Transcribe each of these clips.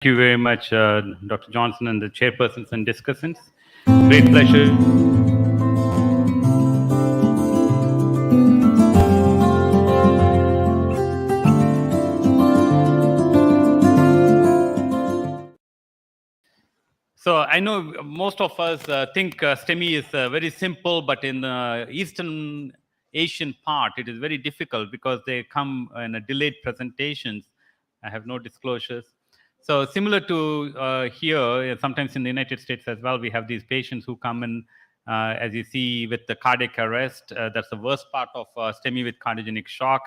Thank you very much, Dr. Johnson and the chairpersons and discussants. Great pleasure. So I know most of us think STEMI is very simple, but in the Eastern Asian part, it is very difficult because they come in a delayed presentations. I have no disclosures. So similar to here, sometimes in the United States as well, we have these patients who come in, as you see, with the cardiac arrest. That's the worst part of STEMI with cardiogenic shock.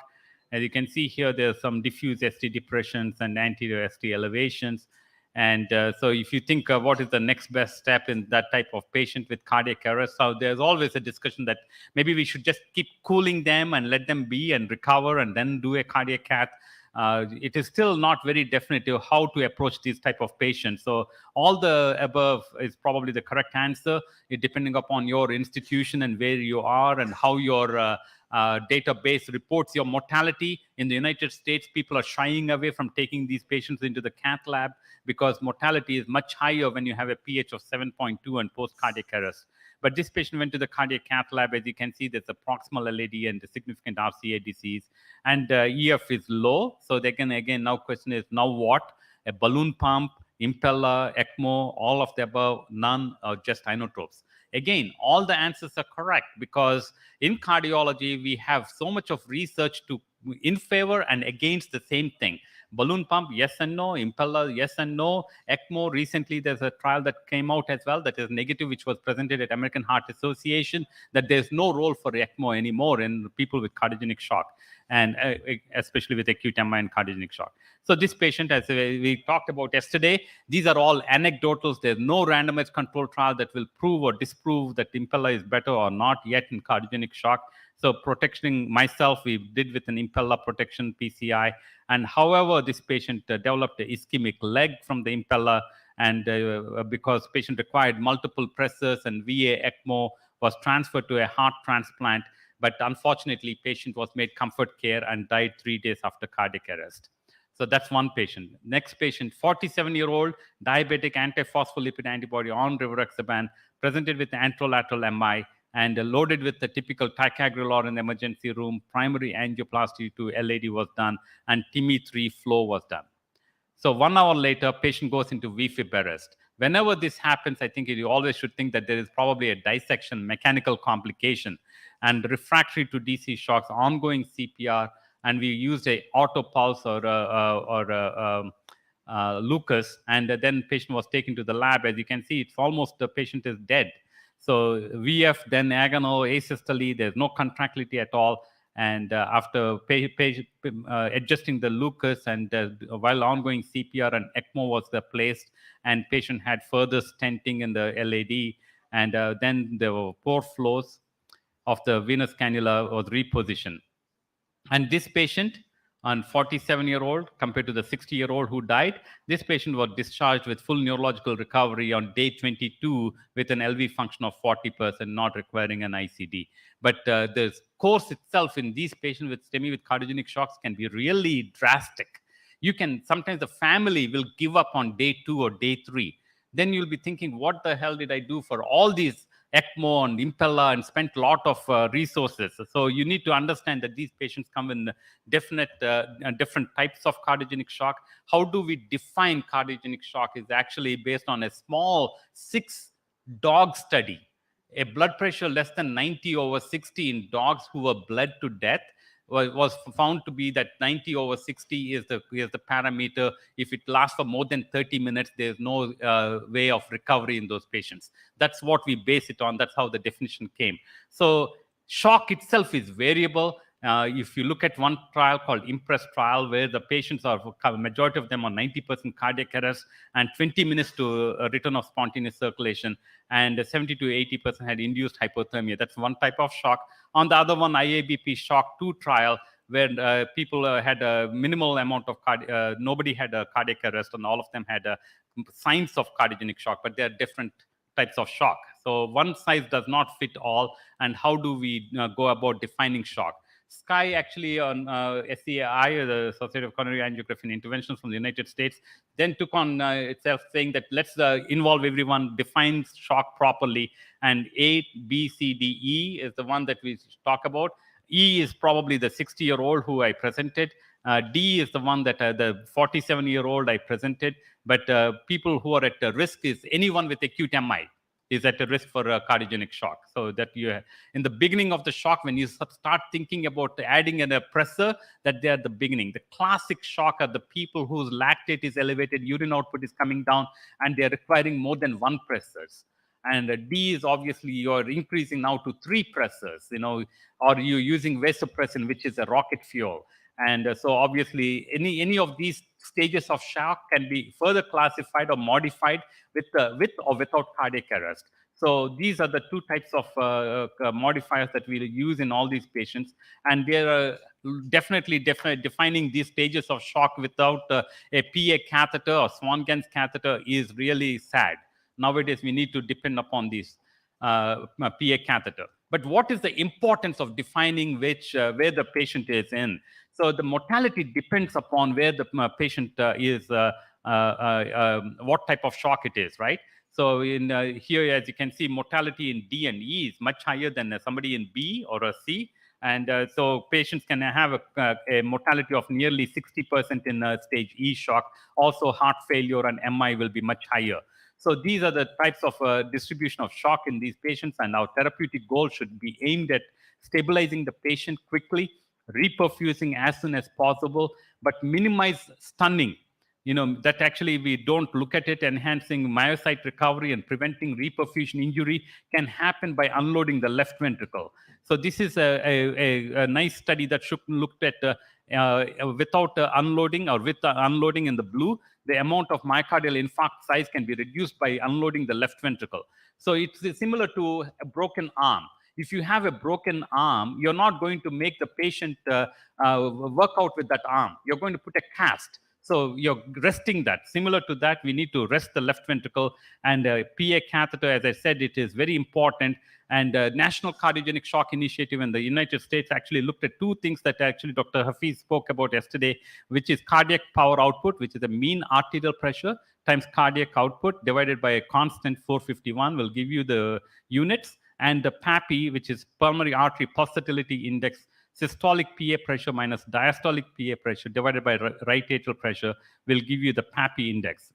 As you can see here, there's some diffuse ST depressions and anterior ST elevations. And so if you think what is the next best step in that type of patient with cardiac arrest, so there's always a discussion that maybe we should just keep cooling them and let them be and recover and then do a cardiac cath. It is still not very definitive how to approach these type of patients. So all the above is probably the correct answer, depending upon your institution and where you are and how your database reports your mortality. In the United States, people are shying away from taking these patients into the cath lab because mortality is much higher when you have a pH of 7.2 and post-cardiac arrest. But this patient went to the cardiac cath lab. As you can see, there's a proximal LAD and a significant RCA disease. And EF is low. So they can, again, now question is, now what? A balloon pump, impeller, ECMO, all of the above, none, or just inotropes. Again, all the answers are correct because in cardiology, we have so much of research to in favor and against the same thing. Balloon pump, yes and no. Impeller, yes and no. ECMO, recently there's a trial that came out as well that is negative, which was presented at American Heart Association, that there's no role for ECMO anymore in people with cardiogenic shock, and especially with acute MI and cardiogenic shock. So this patient, as we talked about yesterday, these are all anecdotals. There's no randomized control trial that will prove or disprove that impeller is better or not yet in cardiogenic shock. So protecting myself, we did with an impeller protection PCI. And however, this patient developed an ischemic leg from the impeller, and because patient required multiple pressors and VA ECMO, was transferred to a heart transplant. But unfortunately, patient was made comfort care and died 3 days after cardiac arrest. So that's one patient. Next patient, 47-year-old diabetic antiphospholipid antibody on rivaroxaban, presented with anterolateral MI and loaded with the typical ticagrelor in the emergency room. Primary angioplasty to LAD was done, and TIMI-3 flow was done. So 1 hour later, patient goes into VFib arrest. Whenever this happens, I think you always should think that there is probably a dissection, mechanical complication, and refractory to DC shocks, ongoing CPR, and we used a auto pulse or Lucas, and then patient was taken to the lab. As you can see, it's almost the patient is dead. So VF, then agonal, asystole, there's no contractility at all. And after adjusting the Lucas and while ongoing CPR and ECMO was placed, and patient had further stenting in the LAD, and then there were poor flows of the venous cannula was repositioned. And this patient, on 47-year-old compared to the 60-year-old who died, this patient was discharged with full neurological recovery on day 22 with an LV function of 40%, not requiring an ICD. But the course itself in these patients with STEMI with cardiogenic shocks can be really drastic. You can, sometimes the family will give up on day 2 or day 3. Then you'll be thinking, what the hell did I do for all these ECMO and impeller and spent a lot of resources? So you need to understand that these patients come in definite different types of cardiogenic shock. How do we define cardiogenic shock is actually based on a small 6-dog study. A blood pressure less than 90/60 in dogs who were bled to death was found to be that 90/60 is the parameter. If it lasts for more than 30 minutes, there's no way of recovery in those patients. That's what we base it on. That's how the definition came. So shock itself is variable. If you look at one trial called IMPRESS trial, where the patients are, majority of them are 90% cardiac arrest and 20 minutes to return of spontaneous circulation, and 70 to 80% had induced hypothermia. That's one type of shock. On the other one, IABP shock 2 trial, where people had a minimal amount of nobody had a cardiac arrest, and all of them had signs of cardiogenic shock, but they are different types of shock. So one size does not fit all. And how do we go about defining shock? SCI actually on SCI, the Society of Coronary Angiography and Interventions from the United States, then took on itself saying that let's involve everyone, define shock properly. And A, B, C, D, E is the one that we talk about. E is probably the 60-year-old who I presented. D is the one that the 47-year-old I presented. But people who are at risk is anyone with acute MI is at a risk for cardiogenic shock. So that you, in the beginning of the shock, when you start thinking about adding a pressor, that they are the beginning. The classic shock are the people whose lactate is elevated, urine output is coming down, and they are requiring more than one pressors. And D is obviously you're increasing now to 3 pressors, or you're using vasopressin, which is a rocket fuel. And so obviously any of these stages of shock can be further classified or modified with or without cardiac arrest. So these are the 2 types of modifiers that we use in all these patients. And they are definitely defining these stages of shock without a PA catheter or Swan-Ganz catheter is really sad. Nowadays, we need to depend upon these PA catheter. But what is the importance of defining where the patient is in? So the mortality depends upon where the patient is, what type of shock it is, right? So in here, as you can see, mortality in D and E is much higher than somebody in B or a C. And so patients can have a mortality of nearly 60% in stage E shock. Also, heart failure and MI will be much higher. So these are the types of distribution of shock in these patients, and our therapeutic goal should be aimed at stabilizing the patient quickly, reperfusing as soon as possible, but minimize stunning. That actually we don't look at it. Enhancing myocyte recovery and preventing reperfusion injury can happen by unloading the left ventricle. So this is a nice study that looked at without unloading or with unloading in the blue, the amount of myocardial infarct size can be reduced by unloading the left ventricle. So it's similar to a broken arm. If you have a broken arm, you're not going to make the patient work out with that arm. You're going to put a cast. So you're resting that. Similar to that, we need to rest the left ventricle. And PA catheter, as I said, it is very important. And National Cardiogenic Shock Initiative in the United States actually looked at 2 things that actually Dr. Hafiz spoke about yesterday, which is cardiac power output, which is the mean arterial pressure times cardiac output divided by a constant 451 will give you the units. And the PAPI, which is pulmonary artery pulsatility index, systolic PA pressure minus diastolic PA pressure divided by right atrial pressure will give you the PAPI index.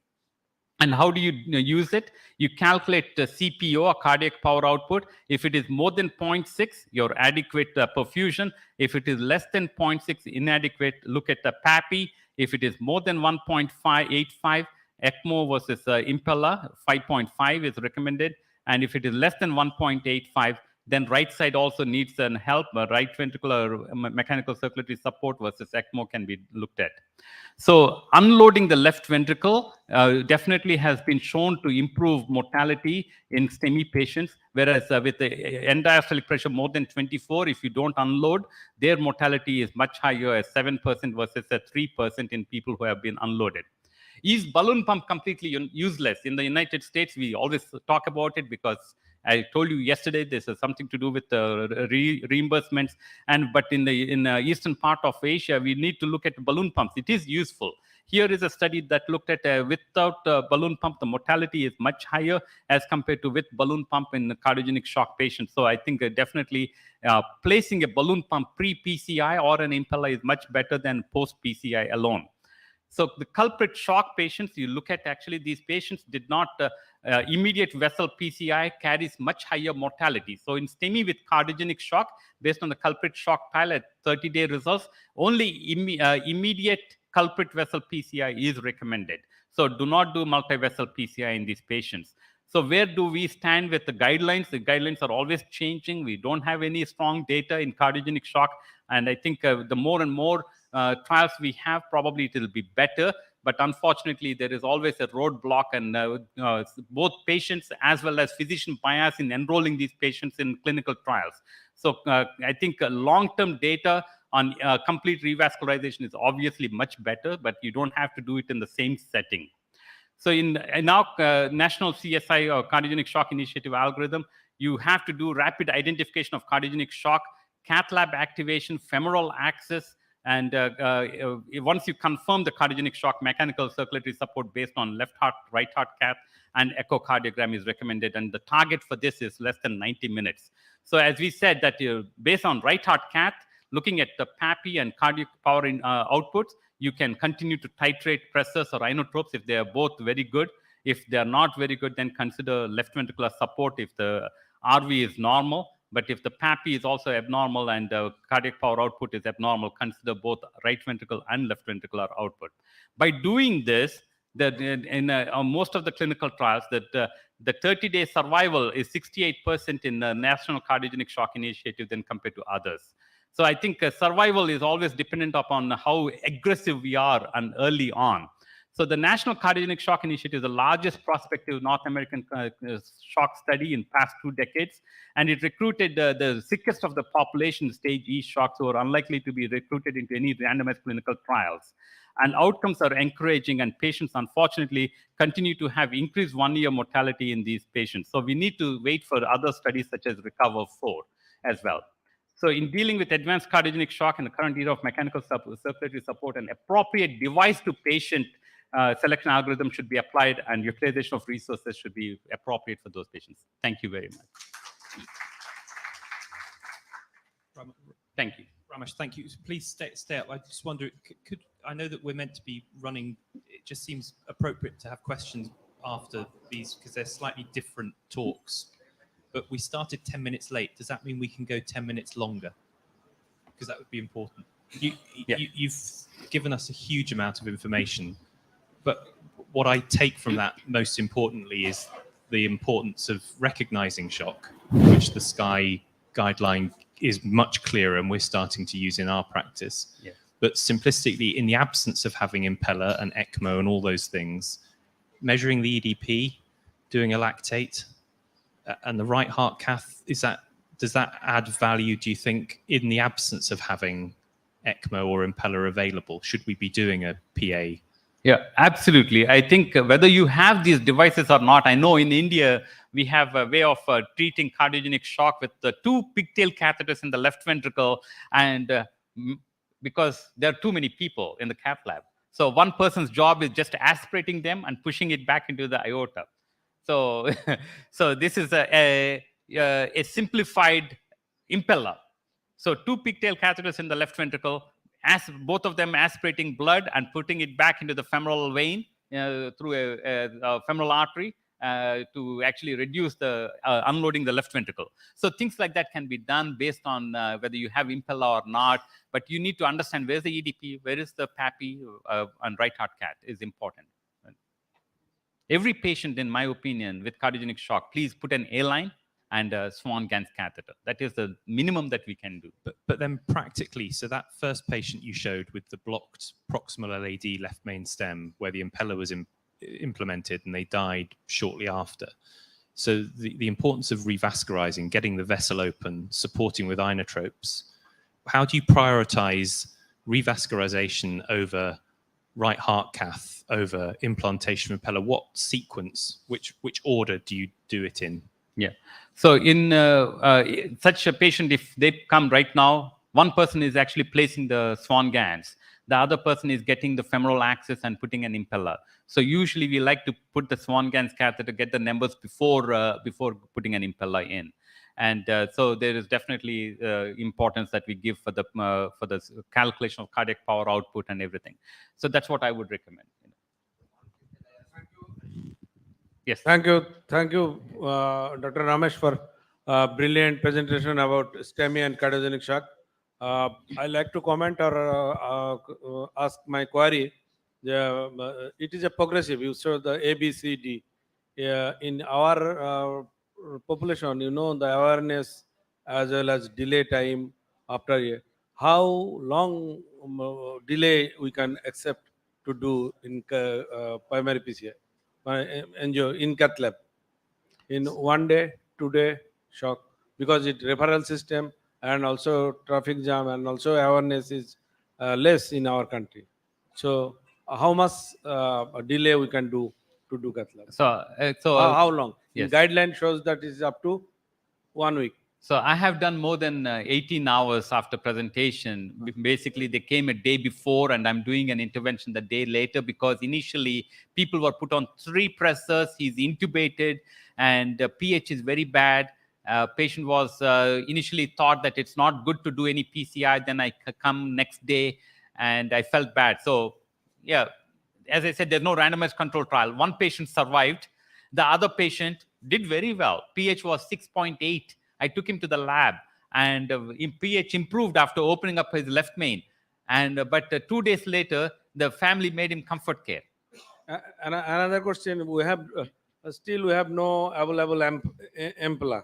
And how do you use it? You calculate the CPO, or cardiac power output. If it is more than 0.6, you're adequate perfusion. If it is less than 0.6, inadequate, look at the PAPI. If it is more than 1.585, ECMO versus Impella, 5.5 is recommended. And if it is less than 1.85, then right side also needs some help. Right ventricular mechanical circulatory support versus ECMO can be looked at. So unloading the left ventricle definitely has been shown to improve mortality in STEMI patients, whereas with the end diastolic pressure more than 24, if you don't unload, their mortality is much higher as 7% versus 3% in people who have been unloaded. Is balloon pump completely useless? In the United States, we always talk about it because I told you yesterday this is something to do with reimbursements. But in the eastern part of Asia, we need to look at balloon pumps. It is useful. Here is a study that looked at without balloon pump, the mortality is much higher as compared to with balloon pump in cardiogenic shock patients. So I think definitely placing a balloon pump pre-PCI or an Impella is much better than post-PCI alone. So the culprit shock patients, you look at actually these patients did not, immediate vessel PCI carries much higher mortality. So in STEMI with cardiogenic shock, based on the culprit shock pilot 30-day results, only immediate culprit vessel PCI is recommended. So do not do multi-vessel PCI in these patients. So where do we stand with the guidelines? The guidelines are always changing. We don't have any strong data in cardiogenic shock. And I think the more and more trials we have, probably it will be better. But unfortunately, there is always a roadblock, and both patients as well as physician bias in enrolling these patients in clinical trials. So I think long-term data on complete revascularization is obviously much better, but you don't have to do it in the same setting. So in our national CSI or cardiogenic shock initiative algorithm, you have to do rapid identification of cardiogenic shock, cath lab activation, femoral access, and once you confirm the cardiogenic shock, mechanical circulatory support based on left heart, right heart cath, and echocardiogram is recommended. And the target for this is less than 90 minutes. So as we said, that based on right heart cath, looking at the PAPI and cardiac power outputs, you can continue to titrate pressors or inotropes if they are both very good. If they are not very good, then consider left ventricular support if the RV is normal. But if the PAPI is also abnormal and cardiac power output is abnormal, consider both right ventricle and left ventricular output. By doing this, in most of the clinical trials, that the 30-day survival is 68% in the National Cardiogenic Shock Initiative than compared to others. So I think survival is always dependent upon how aggressive we are and early on. So the National Cardiogenic Shock Initiative is the largest prospective North American shock study in past 2 decades, and it recruited the sickest of the population, stage E shocks, who are unlikely to be recruited into any randomized clinical trials. And outcomes are encouraging, and patients, unfortunately, continue to have increased 1-year mortality in these patients. So we need to wait for other studies such as RECOVER-4 as well. So in dealing with advanced cardiogenic shock in the current era of mechanical circulatory support, an appropriate device to patient selection algorithm should be applied, and utilization of resources should be appropriate for those patients. Thank you very much. Thank you. Ramesh, thank you. Please stay up. I just wonder, I know that we're meant to be running, it just seems appropriate to have questions after these because they're slightly different talks. But we started 10 minutes late. Does that mean we can go 10 minutes longer? Because that would be important. You've given us a huge amount of information. But what I take from that most importantly is the importance of recognizing shock, which the SKY guideline is much clearer and we're starting to use in our practice. Yeah. But simplistically, in the absence of having impeller and ECMO and all those things, measuring the EDP, doing a lactate, and the right heart cath, does that add value, do you think, in the absence of having ECMO or impeller available? Should we be doing a PA? Yeah, absolutely. I think whether you have these devices or not, I know in India, we have a way of treating cardiogenic shock with the 2 pigtail catheters in the left ventricle, and because there are too many people in the cath lab. So one person's job is just aspirating them and pushing it back into the aorta. So, so this is a simplified impeller. So 2 pigtail catheters in the left ventricle, both of them aspirating blood and putting it back into the femoral vein through a femoral artery to actually reduce the unloading the left ventricle. So things like that can be done based on whether you have impeller or not. But you need to understand where's the EDP, where is the PAPI, and right heart cath is important. Every patient, in my opinion, with cardiogenic shock, please put an A-line and a Swan-Ganz catheter. That is the minimum that we can do. But then practically, so that first patient you showed with the blocked proximal LAD left main stem, where the impeller was implemented and they died shortly after. So the importance of revascularizing, getting the vessel open, supporting with inotropes. How do you prioritize revascularization over right heart cath, over implantation impeller? What sequence, which order do you do it in? Yeah. So in such a patient, if they come right now, one person is actually placing the Swan-Ganz. The other person is getting the femoral access and putting an impeller. So usually we like to put the Swan-Ganz catheter, get the numbers before putting an impeller in. And so there is definitely importance that we give for the calculation of cardiac power output and everything. So that's what I would recommend. Yes. Thank you, Dr. Ramesh, for brilliant presentation about STEMI and cardiogenic shock. I like to comment or ask my query. It is a progressive. You saw the A, B, C, D. In our population, you know, the awareness as well as delay time after a year. How long delay we can accept to do in primary PCI? In cath lab, in 1 day, 2 day shock, because it referral system and also traffic jam and also awareness is less in our country. So how much delay we can do to do cath lab? So how long? Yes. The guideline shows that is up to 1 week. So I have done more than 18 hours after presentation. Basically, they came a day before, and I'm doing an intervention the day later because initially people were put on 3 pressors. He's intubated, and pH is very bad. Patient was initially thought that it's not good to do any PCI. Then I come next day, and I felt bad. So, yeah, as I said, there's no randomized control trial. One patient survived. The other patient did very well. pH was 6.8. I took him to the lab, and pH improved after opening up his left main. And but 2 days later, the family made him comfort care. And another question: we have still we have no available EMPLA.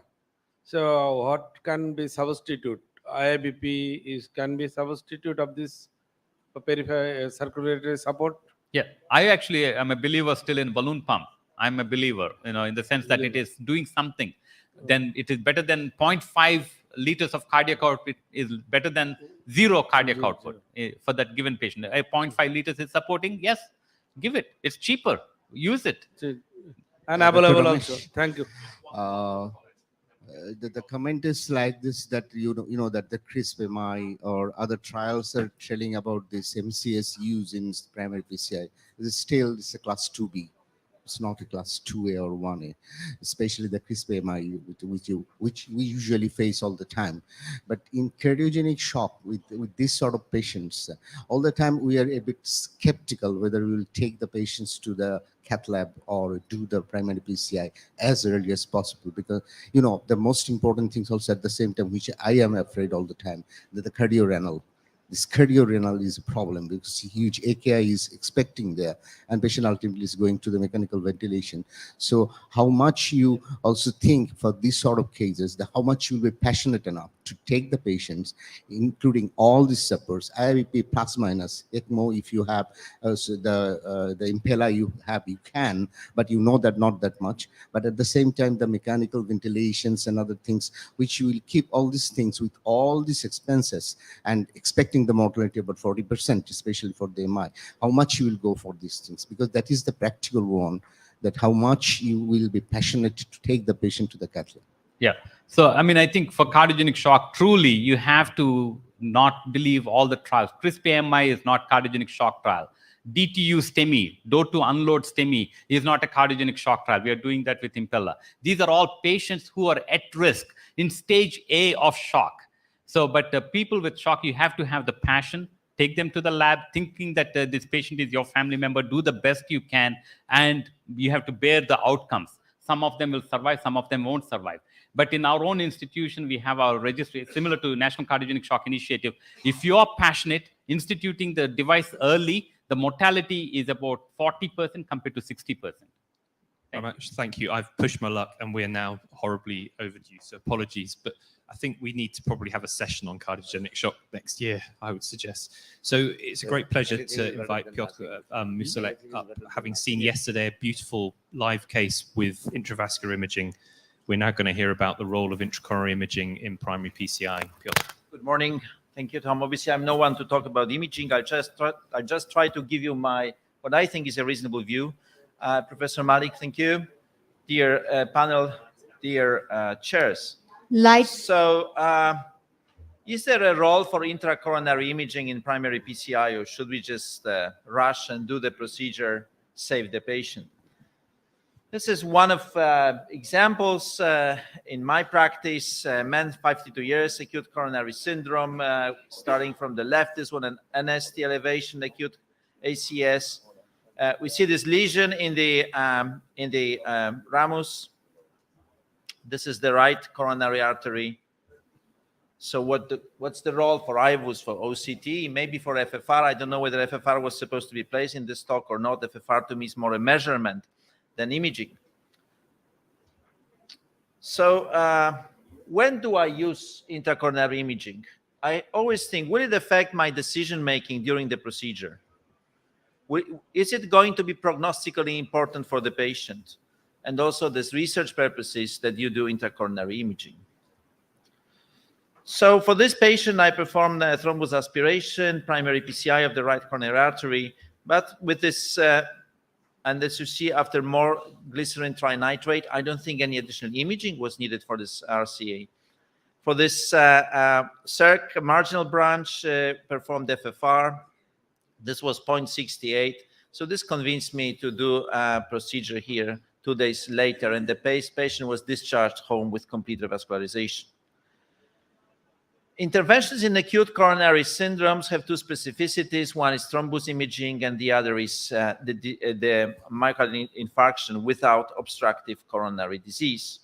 So what can be substitute? IIBP can be substitute of this peripheral circulatory support. Yeah, I actually am a believer still in balloon pump. I'm a believer, in the sense that it is doing something. Then it is better than 0.5 liters of cardiac output is better than 0 cardiac output for that given patient. 0.5 liters is supporting. Yes, give it. It's cheaper. Use it. And available Ramesh. also. Thank you. The comment is like this, that you know that the CRISP-MI or other trials are telling about this MCS use in primary PCI. It's a class 2B. It's not a class 2A or 1A, especially the CRISP-MI, which we usually face all the time. But in cardiogenic shock with this sort of patients, all the time we are a bit skeptical whether we will take the patients to the cath lab or do the primary PCI as early as possible, because the most important things also at the same time, which I am afraid all the time, that the cardiorenal. This cardiorenal is a problem because huge AKI is expecting there, and patient ultimately is going to the mechanical ventilation. So how much you also think for these sort of cases, how much you will be passionate enough to take the patients, including all these supports, IVP plus minus, ECMO if you have, so the impella you have, you can, but that not that much. But at the same time, the mechanical ventilations and other things, which you will keep all these things with all these expenses and expecting the mortality about 40%, especially for the MI. How much you will go for these things? Because that is the practical one, that how much you will be passionate to take the patient to the cath lab. Yeah. So, I think for cardiogenic shock, truly, you have to not believe all the trials. CRISP-MI is not cardiogenic shock trial. DTU STEMI, door to unload STEMI, is not a cardiogenic shock trial. We are doing that with Impella. These are all patients who are at risk in stage A of shock. So, but people with shock, you have to have the passion. Take them to the lab, thinking that this patient is your family member. Do the best you can, and you have to bear the outcomes. Some of them will survive, some of them won't survive. But in our own institution, we have our registry, similar to National Cardiogenic Shock Initiative. If you are passionate, instituting the device early, the mortality is about 40% compared to 60%. Thank you. I've pushed my luck, and we're now horribly overdue, so apologies. But I think we need to probably have a session on cardiogenic shock next year, I would suggest. So it's a great pleasure to invite Piotr Musalek up, having seen yesterday a beautiful live case with intravascular imaging. We're now going to hear about the role of intracoronary imaging in primary PCI. Piotr. Good morning. Thank you, Tom. Obviously, I'm no one to talk about imaging. I just try to give you what I think is a reasonable view. Professor Malik, thank you. Dear panel, dear chairs. So, is there a role for intracoronary imaging in primary PCI, or should we just rush and do the procedure, save the patient? This is one of examples in my practice. Man, 52 years, acute coronary syndrome. Starting from the left, this one an NST elevation, acute ACS. We see this lesion in the ramus. This is the right coronary artery. So what's the role for IVUS, for OCT, maybe for FFR? I don't know whether FFR was supposed to be placed in this talk or not. FFR to me is more a measurement than imaging. So when do I use intracoronary imaging? I always think, will it affect my decision-making during the procedure? Is it going to be prognostically important for the patient? And also there's research purposes that you do intracoronary imaging. So for this patient, I performed a thrombus aspiration, primary PCI of the right coronary artery, but with this, and as you see, after more glycerin trinitrate, I don't think any additional imaging was needed for this RCA. For this circ marginal branch performed FFR. This was 0.68. So this convinced me to do a procedure here 2 days later, and the patient was discharged home with complete revascularization. Interventions in acute coronary syndromes have two specificities. One is thrombus imaging, and the other is the myocardial infarction without obstructive coronary disease.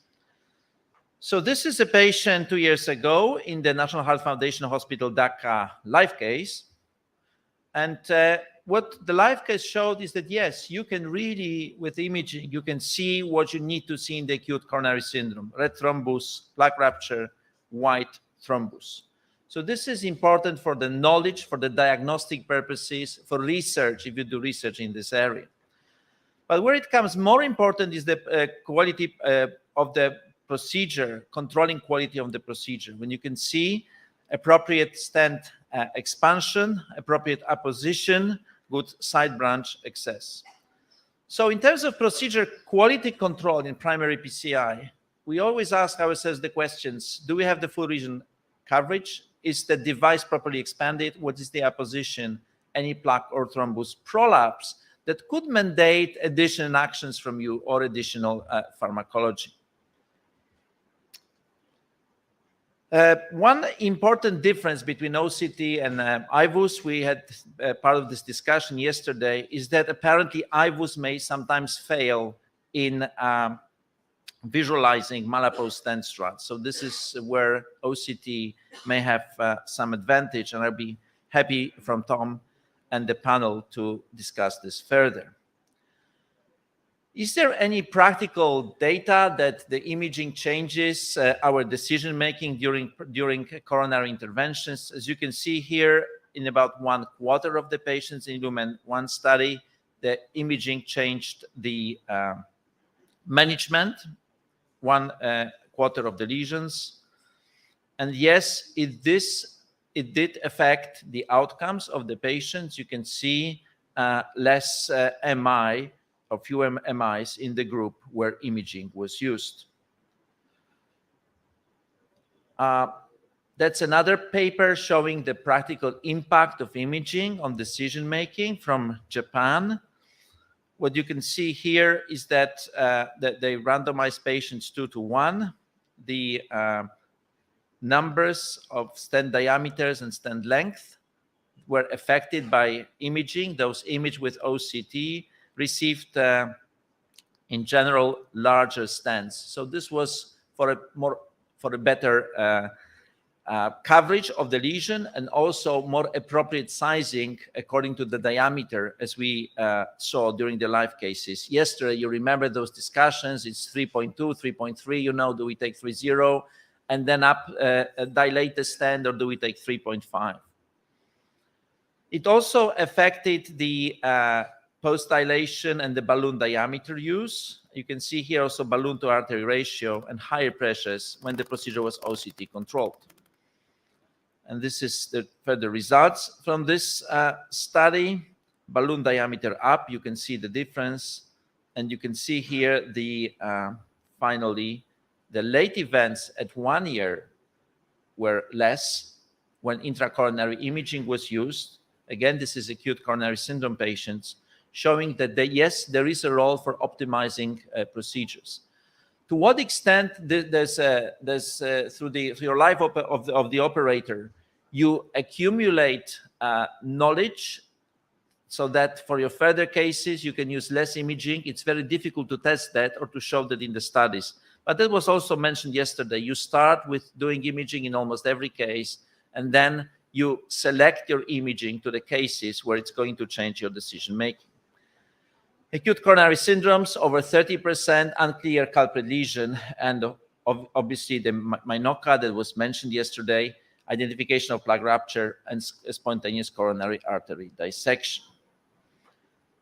So this is a patient 2 years ago in the National Heart Foundation Hospital Dhaka live case. And what the live case showed is that, yes, you can really, with imaging, you can see what you need to see in the acute coronary syndrome: red thrombus, plaque rupture, white thrombus. So this is important for the knowledge, for the diagnostic purposes, for research, if you do research in this area. But where it comes more important is the quality of the procedure, controlling quality of the procedure. When you can see appropriate stent expansion, appropriate apposition, good side branch access. So in terms of procedure quality control in primary PCI, we always ask ourselves the questions: do we have the full region coverage? Is the device properly expanded? What is the apposition? Any plaque or thrombus prolapse that could mandate additional actions from you or additional pharmacology? One important difference between OCT and IVUS, we had part of this discussion yesterday, is that apparently IVUS may sometimes fail in visualizing malapose stent struts. So this is where OCT may have some advantage, and I'll be happy from Tom and the panel to discuss this further. Is there any practical data that the imaging changes our decision-making during coronary interventions? As you can see here, in about 1/4 of the patients in LUMEN-1 study, the imaging changed the management, 1/4 of the lesions. And yes, it did affect the outcomes of the patients. You can see less MI, or fewer MIs in the group where imaging was used. That's another paper showing the practical impact of imaging on decision-making from Japan. What you can see here is that, they randomized patients 2-to-1. The numbers of stent diameters and stent length were affected by imaging. Those imaged with OCT received, in general, larger stents. So this was for a better coverage of the lesion, and also more appropriate sizing according to the diameter, as we saw during the live cases. Yesterday, you remember those discussions. It's 3.2, 3.3, do we take 3.0 and then up dilate the stent, or do we take 3.5? It also affected the post-dilation and the balloon diameter use. You can see here also balloon to artery ratio and higher pressures when the procedure was OCT controlled. And this is the further results from this study. Balloon diameter up, you can see the difference. And you can see here the finally, the late events at 1 year were less when intracoronary imaging was used. Again, this is acute coronary syndrome patients, showing that yes, there is a role for optimizing procedures. To what extent there's through your life of the operator, you accumulate knowledge so that for your further cases, you can use less imaging. It's very difficult to test that or to show that in the studies. But that was also mentioned yesterday. You start with doing imaging in almost every case, and then you select your imaging to the cases where it's going to change your decision-making. Acute coronary syndromes, over 30%, unclear culprit lesion, and obviously the MINOCA that was mentioned yesterday, identification of plaque rupture and spontaneous coronary artery dissection.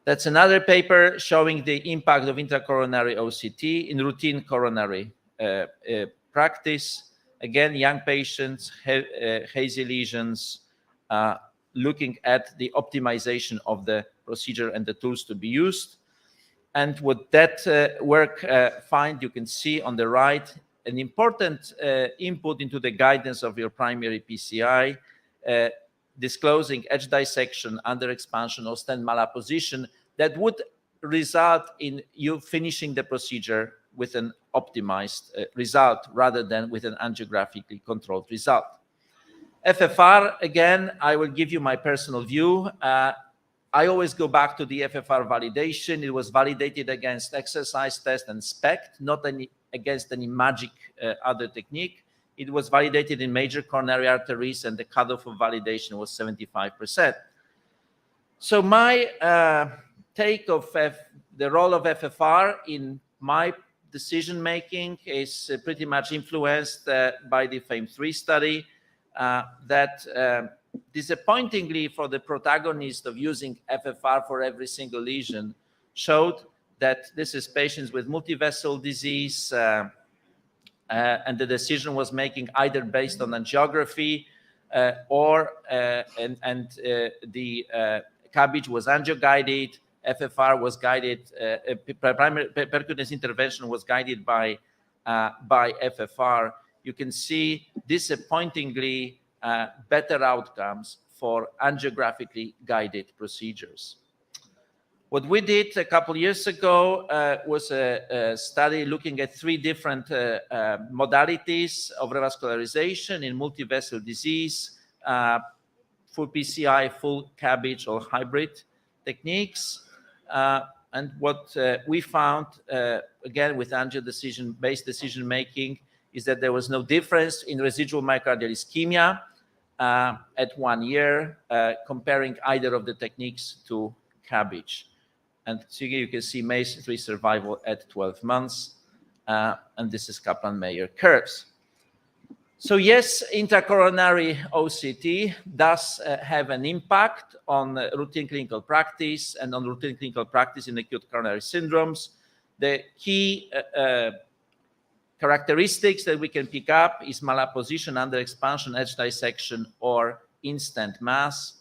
That's another paper showing the impact of intracoronary OCT in routine coronary practice. Again, young patients, hazy lesions, looking at the optimization of the procedure and the tools to be used. And what that work find, you can see on the right, an important input into the guidance of your primary PCI, disclosing edge dissection, under expansion, or stent malapposition that would result in you finishing the procedure with an optimized result rather than with an angiographically controlled result. FFR, again, I will give you my personal view. I always go back to the FFR validation. It was validated against exercise test and SPECT, not against any magic other technique. It was validated in major coronary arteries, and the cutoff of validation was 75%. So my take of the role of FFR in my decision-making is pretty much influenced by the FAME3 study that disappointingly for the protagonist of using FFR for every single lesion showed that this is patients with multivessel disease, and the decision was making either based on angiography or the CABG was angio-guided, FFR was guided, primary percutaneous intervention was guided by FFR. You can see disappointingly better outcomes for angiographically guided procedures. What we did a couple of years ago was a study looking at 3 different modalities of revascularization in multivessel disease, full PCI, full CABG, or hybrid techniques. And what we found, again, with angio-based decision-making, is that there was no difference in residual myocardial ischemia at 1 year, comparing either of the techniques to CABG. And so you can see MACE-3 survival at 12 months, and this is Kaplan-Meier curves. So yes, intracoronary OCT does have an impact on routine clinical practice and on routine clinical practice in acute coronary syndromes. The key characteristics that we can pick up is malapposition, under expansion, edge dissection, or in-stent mass,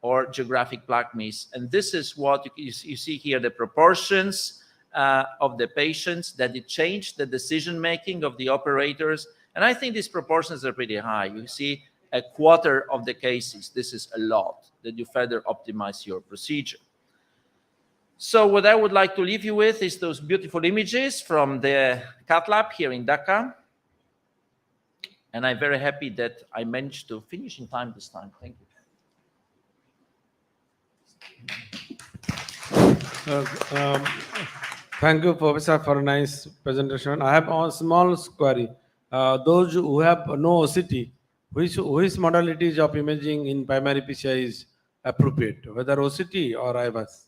or geographic plaque miss. And this is what you see here, the proportions of the patients, that it changed the decision-making of the operators. And I think these proportions are pretty high. You see a quarter of the cases. This is a lot that you further optimize your procedure. So what I would like to leave you with is those beautiful images from the cath lab here in Dhaka. And I'm very happy that I managed to finish in time this time. Thank you. Thank you, Professor, for a nice presentation. I have a small query. Those who have no OCT, which modalities of imaging in primary PCI is appropriate, whether OCT or IVAS?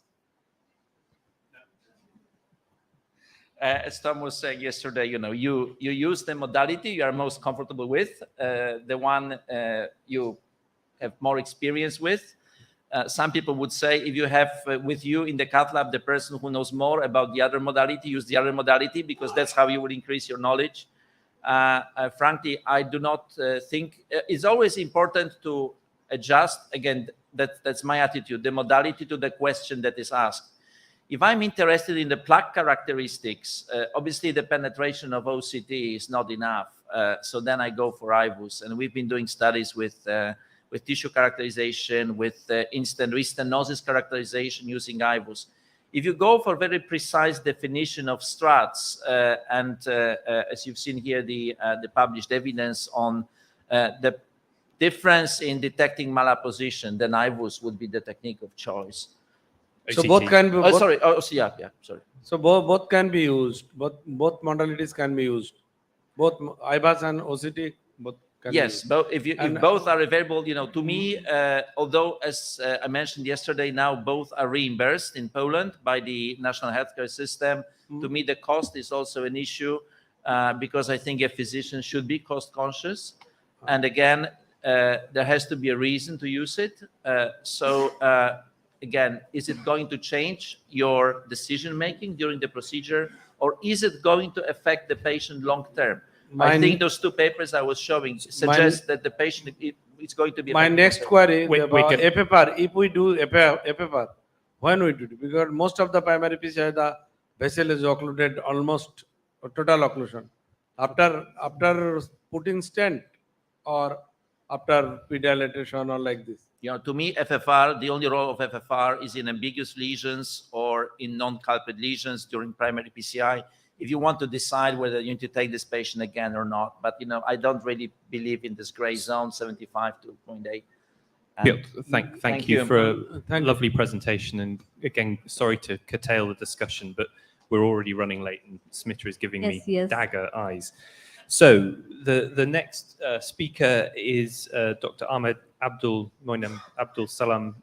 As Tom was saying yesterday, you use the modality you are most comfortable with, the one you have more experience with. Some people would say if you have with you in the cath lab the person who knows more about the other modality, use the other modality, because that's how you will increase your knowledge. Frankly, I do not think it's always important to adjust. Again, that's my attitude, the modality to the question that is asked. If I'm interested in the plaque characteristics, obviously the penetration of OCT is not enough. So then I go for IVUS. And we've been doing studies with tissue characterization, with instant restenosis characterization using IVUS. If you go for very precise definition of strats, and as you've seen here, the published evidence on the difference in detecting malapposition, then IVUS would be the technique of choice. So both can be. Oh, sorry. Oh, yeah. Sorry. So both can be used. Both modalities can be used. Both IVAS and OCT both can be used. But if both are available, to me, although as I mentioned yesterday, now both are reimbursed in Poland by the national healthcare system. To me, the cost is also an issue because I think a physician should be cost conscious. And again, there has to be a reason to use it. Again, is it going to change your decision-making during the procedure, or is it going to affect the patient long-term? I think those 2 papers I was showing suggest that the patient is going to be... My next query about FFR, if we do FFR, when we do it? Because most of the primary PCI, the vessel is occluded, almost total occlusion. After putting stent or after pre-dilatation or like this? You know, to me, FFR, the only role of FFR is in ambiguous lesions or in non-culprit lesions during primary PCI. If you want to decide whether you need to take this patient again or not, but you know, I don't really believe in this gray zone, 75 to 0.8. Yeah, And thank you for a Thank you. lovely presentation. And again, sorry to curtail the discussion, but we're already running late and Smita is giving me Yes. dagger eyes. So the next speaker is Dr. Ahmed Moinem Abdul Salam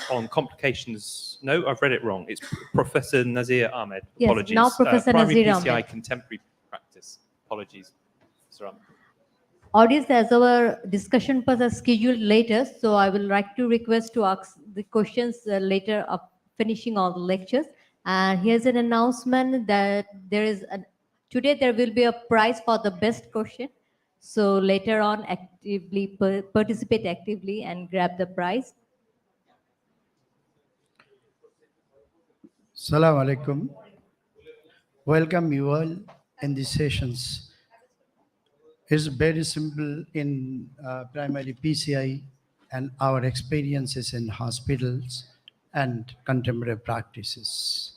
on complications. No, I've read it wrong. It's Professor Nazir Ahmed. Yes, Apologies. now Professor Primary Nazir PCI Ahmed. contemporary practice. Apologies. Sir Ahmed. Audience, as our discussion was scheduled later, so I will like to request to ask the questions later of finishing all the lectures. And here's an announcement that today there will be a prize for the best question. So later on, actively participate actively and grab the prize. Assalamu alaikum. Welcome you all in these sessions. It's very simple in primary PCI and our experiences in hospitals and contemporary practices.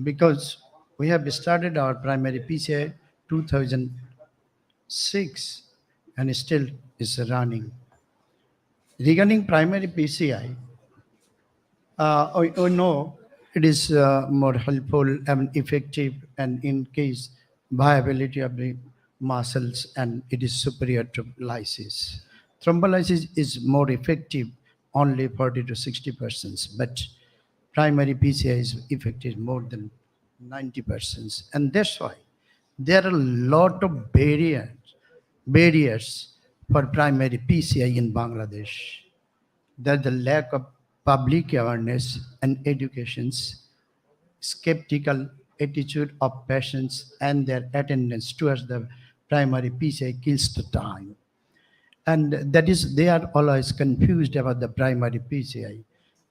Because we have started our primary PCI 2006 and still is running. Regarding primary PCI, we know it is more helpful and effective and in case viability of the muscles and it is superior to lysis. Thrombolysis is more effective only 40 to 60%, but primary PCI is effective more than 90%. And that's why there are a lot of barriers for primary PCI in Bangladesh. That the lack of public awareness and education's skeptical attitude of patients and their attendance towards the primary PCI kills the time. And that is, they are always confused about the primary PCI.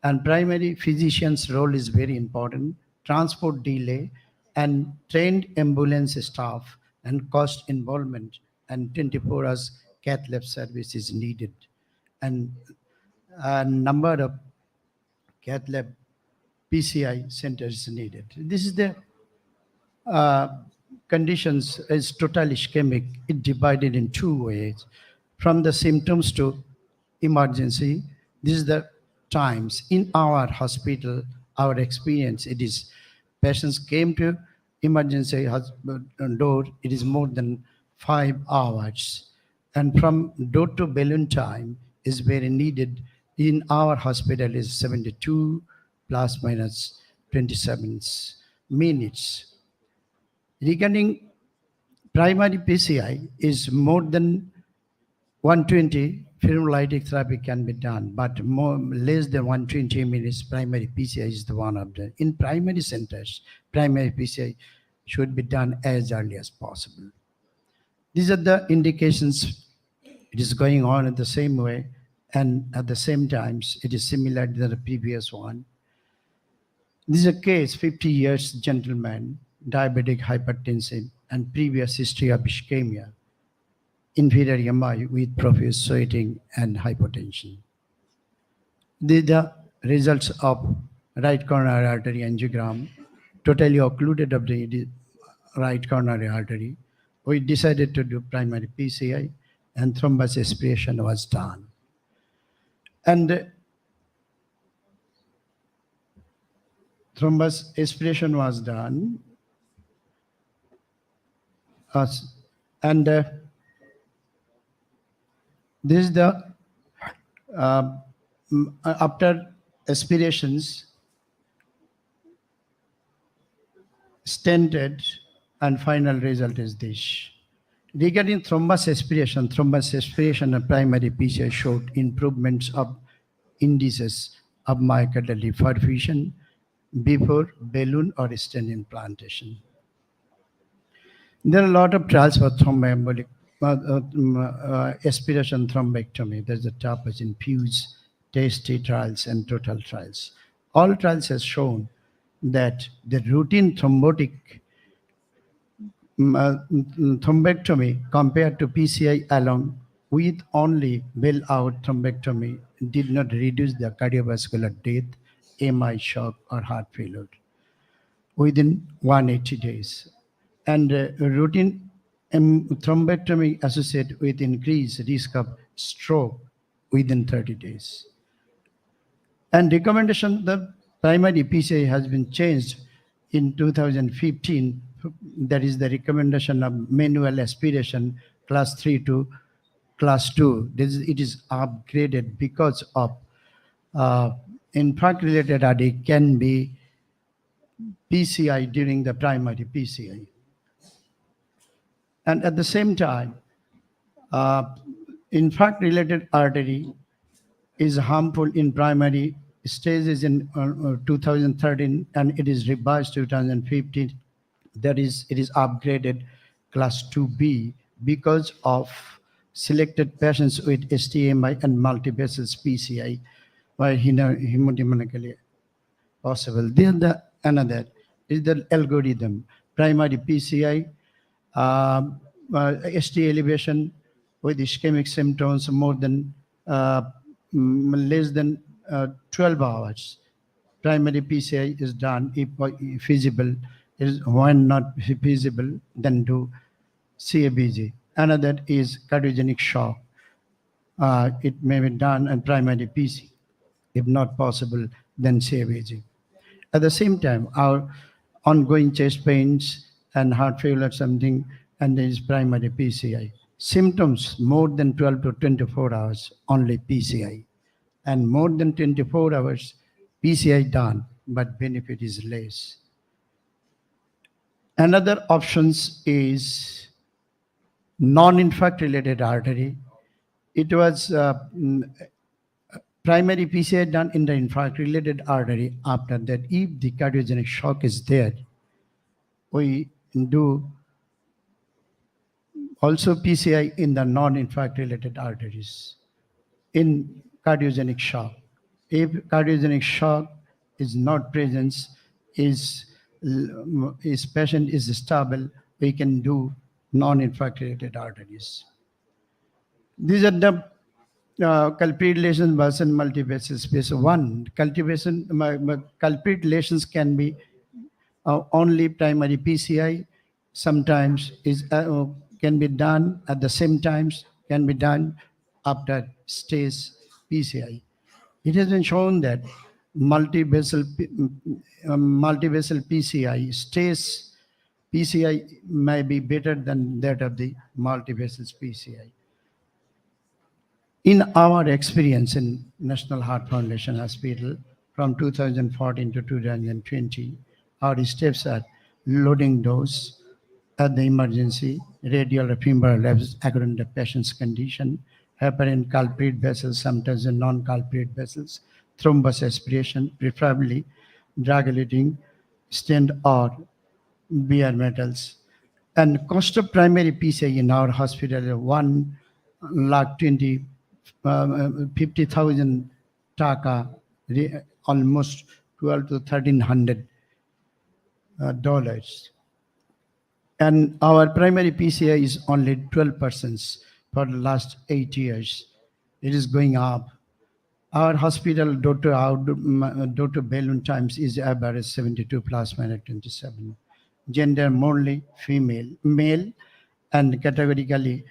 And primary physician's role is very important. Transport delay and trained ambulance staff and cost involvement and 24 hours cath lab service is needed. And a number of cath lab PCI centers needed. This is the conditions is totally ischemic. It divided in two ways. From the symptoms to emergency, this is the times. In our hospital, our experience, it is patients came to emergency door, it is more than 5 hours. And from door to balloon time is very needed. In our hospital is 72 plus minus 27 minutes. Regarding primary PCI is more than 120 lytic therapy can be done, but less than 120 minutes primary PCI is the one of the. In primary centers, primary PCI should be done as early as possible. These are the indications. It is going on in the same way, and at the same times, it is similar to the previous one. This is a case, 50 years gentleman, diabetic hypertensive, and previous history of ischemia, inferior MI with profuse sweating and hypotension. These are the results of right coronary artery angiogram, totally occluded of the right coronary artery. We decided to do primary PCI and thrombus aspiration was done. And thrombus aspiration was done. And this is the, after aspirations, stented, and final result is this. Regarding thrombus aspiration and primary PCI showed improvements of indices of myocardial perfusion before balloon or stent implantation. There are a lot of trials for thromboembolic aspiration thrombectomy. There's the top is infuse, tasty trials, and total trials. All trials have shown that the routine thrombotic thrombectomy compared to PCI alone with only bail-out thrombectomy did not reduce the cardiovascular death, MI shock, or heart failure within 180 days. And routine thrombectomy associated with increased risk of stroke within 30 days. And recommendation, the primary PCI has been changed in 2015. That is the recommendation of manual aspiration class 3 to class 2. It is upgraded because of infarct-related AD can be PCI during the primary PCI. And at the same time, infarct-related artery is harmful in primary stages in 2013, and it is revised 2015. That is, it is upgraded class 2B because of selected patients with STMI and multivessels PCI, where hemodynamically possible. Then another is the algorithm. Primary PCI, ST elevation with ischemic symptoms more than less than 12 hours. Primary PCI is done if feasible. Is when not feasible, then do CABG. Another is cardiogenic shock. It may be done in primary PC. If not possible, then CABG. At the same time, our ongoing chest pains and heart failure something, and there is primary PCI. Symptoms more than 12 to 24 hours, only PCI. And more than 24 hours, PCI done, but benefit is less. Another options is non-infarct related artery. It was primary PCI done in the infarct related artery. After that, if the cardiogenic shock is there, we do also PCI in the non-infarct related arteries in cardiogenic shock. If cardiogenic shock is not present, is patient is stable, we can do non-infarct related arteries. These are the culprit lesions versus multivessel space. One, culprit lesions can be only primary PCI, sometimes is can be done at the same times, can be done after stage PCI. It has been shown that multivessel PCI stage PCI may be better than that of the multivessel PCI. In our experience in National Heart Foundation Hospital from 2014 to 2020, our steps are loading dose at the emergency, radial or femoral labs according to the patient's condition, heparin culprit vessels, sometimes the non-culprit vessels, thrombus aspiration, preferably drug-eluting stent or bare metals. And cost of primary PCI in our hospital is 1,50,000 taka, almost 12 to 1,300 dollars. And our primary PCI is only 12% for the last 8 years. It is going up. Our hospital door-to balloon times is average 72 plus minus 27. Gender morely female, male, and categorically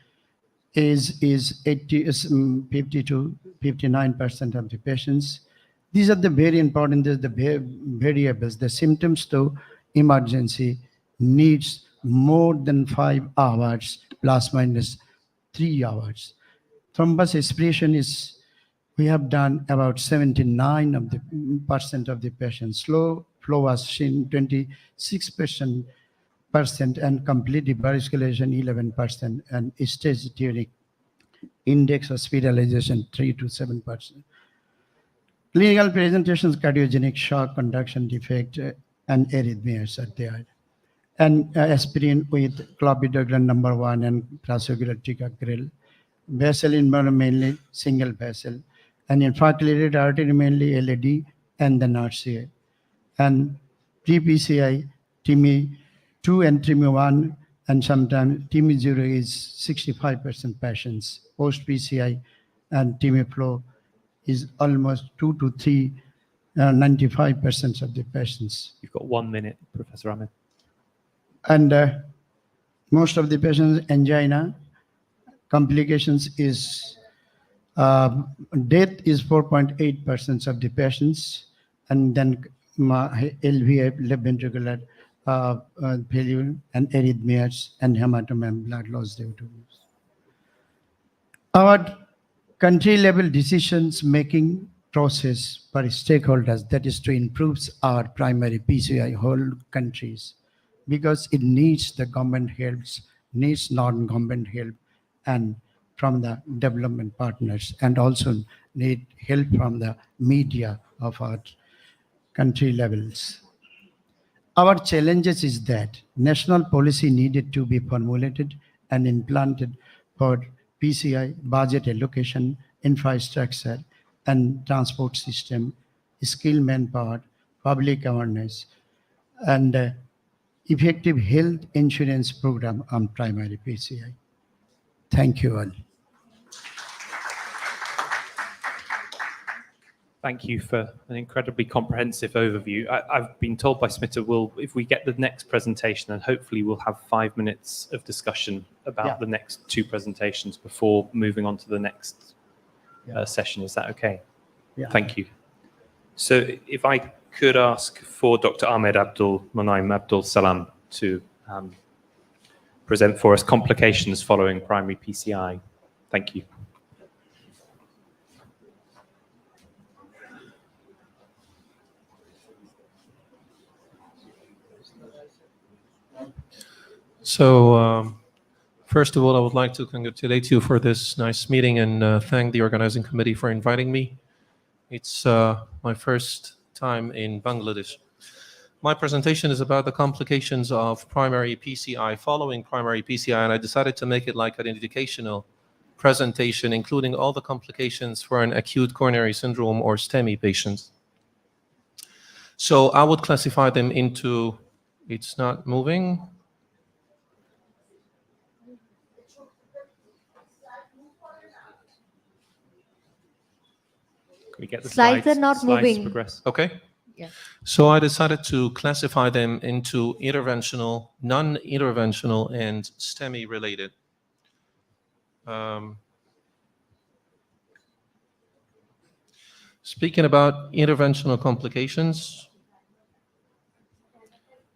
age is 50 to 59% of the patients. These are the very important, the variables. The symptoms to emergency needs more than 5 hours plus minus 3 hours. Thrombus aspiration is, we have done about 79% of the patients. Slow flow was seen 26% and complete devascularization 11%, and stage during index hospitalization 3 to 7%. Clinical presentations, cardiogenic shock, conduction defect, and arrhythmias are there. And aspirin with clopidogrel number 1 and prasugrel ticagrel. Vessel involved mainly single vessel. And infarct-related artery mainly LAD and then RCA. And pre-PCI, TIMI 2 and TIMI 1 and sometimes TIMI-0 is 65% patients. Post-PCI and TIMI-Flow is almost 2 to 3, 95% of the patients. You've got 1 minute, Professor Ahmed. And most of the patients angina complications is death is 4.8% of the patients, and then LVF, left ventricular failure, and arrhythmias, and hematoma and blood loss due to use. Our country level decisions making process for stakeholders, that is to improve our primary PCI whole countries, because it needs the government helps, needs non-government help, and from the development partners, and also need help from the media of our country levels. Our challenges is that national policy needed to be formulated and implanted for PCI, budget allocation, infrastructure, and transport system, skilled manpower, public awareness, and effective health insurance program on primary PCI. Thank you all. Thank you for an incredibly comprehensive overview. I've been told by Smita, if we get the next presentation, and hopefully we'll have 5 minutes of discussion about the next 2 presentations before moving on to the next session. Is that okay? Yeah. Thank you. So if I could ask for Dr. Ahmed Abdul Monaim Abdul Salam to present for us complications following primary PCI. Thank you. So, first of all, I would like to congratulate you for this nice meeting and thank the organizing committee for inviting me. It's my first time in Bangladesh. My presentation is about the complications of primary PCI following primary PCI, and I decided to make it like an educational presentation, including all the complications for an acute coronary syndrome or STEMI patients. So I would classify them into, it's not moving. Can we get the Slides are not moving. Progress. Okay. Yeah. So I decided to classify them into interventional, non-interventional, and STEMI related. Speaking about interventional complications,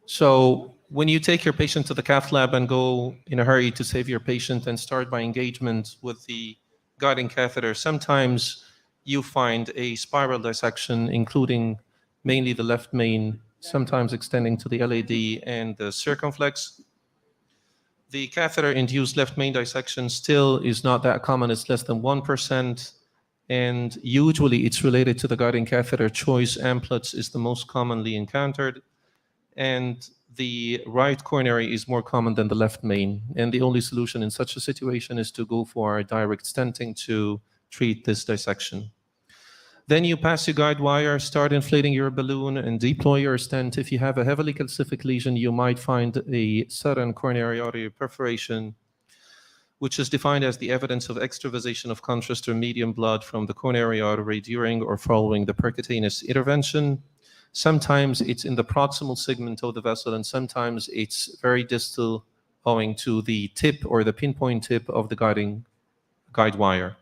so when you take your patient to the cath lab and go in a hurry to save your patient and start by engagement with the guiding catheter, sometimes you find a spiral dissection, including mainly the left main, sometimes extending to the LAD and the circumflex. The catheter-induced left main dissection still is not that common. It's less than 1%. And usually it's related to the guiding catheter choice. Amplets is the most commonly encountered. And the right coronary is more common than the left main. And the only solution in such a situation is to go for direct stenting to treat this dissection. Then you pass your guide wire, start inflating your balloon, and deploy your stent. If you have a heavily calcific lesion, you might find a sudden coronary artery perforation, which is defined as the evidence of extravasation of contrast or medium blood from the coronary artery during or following the percutaneous intervention. Sometimes it's in the proximal segment of the vessel, and sometimes it's very distal owing to the tip or the pinpoint tip of the guide wire.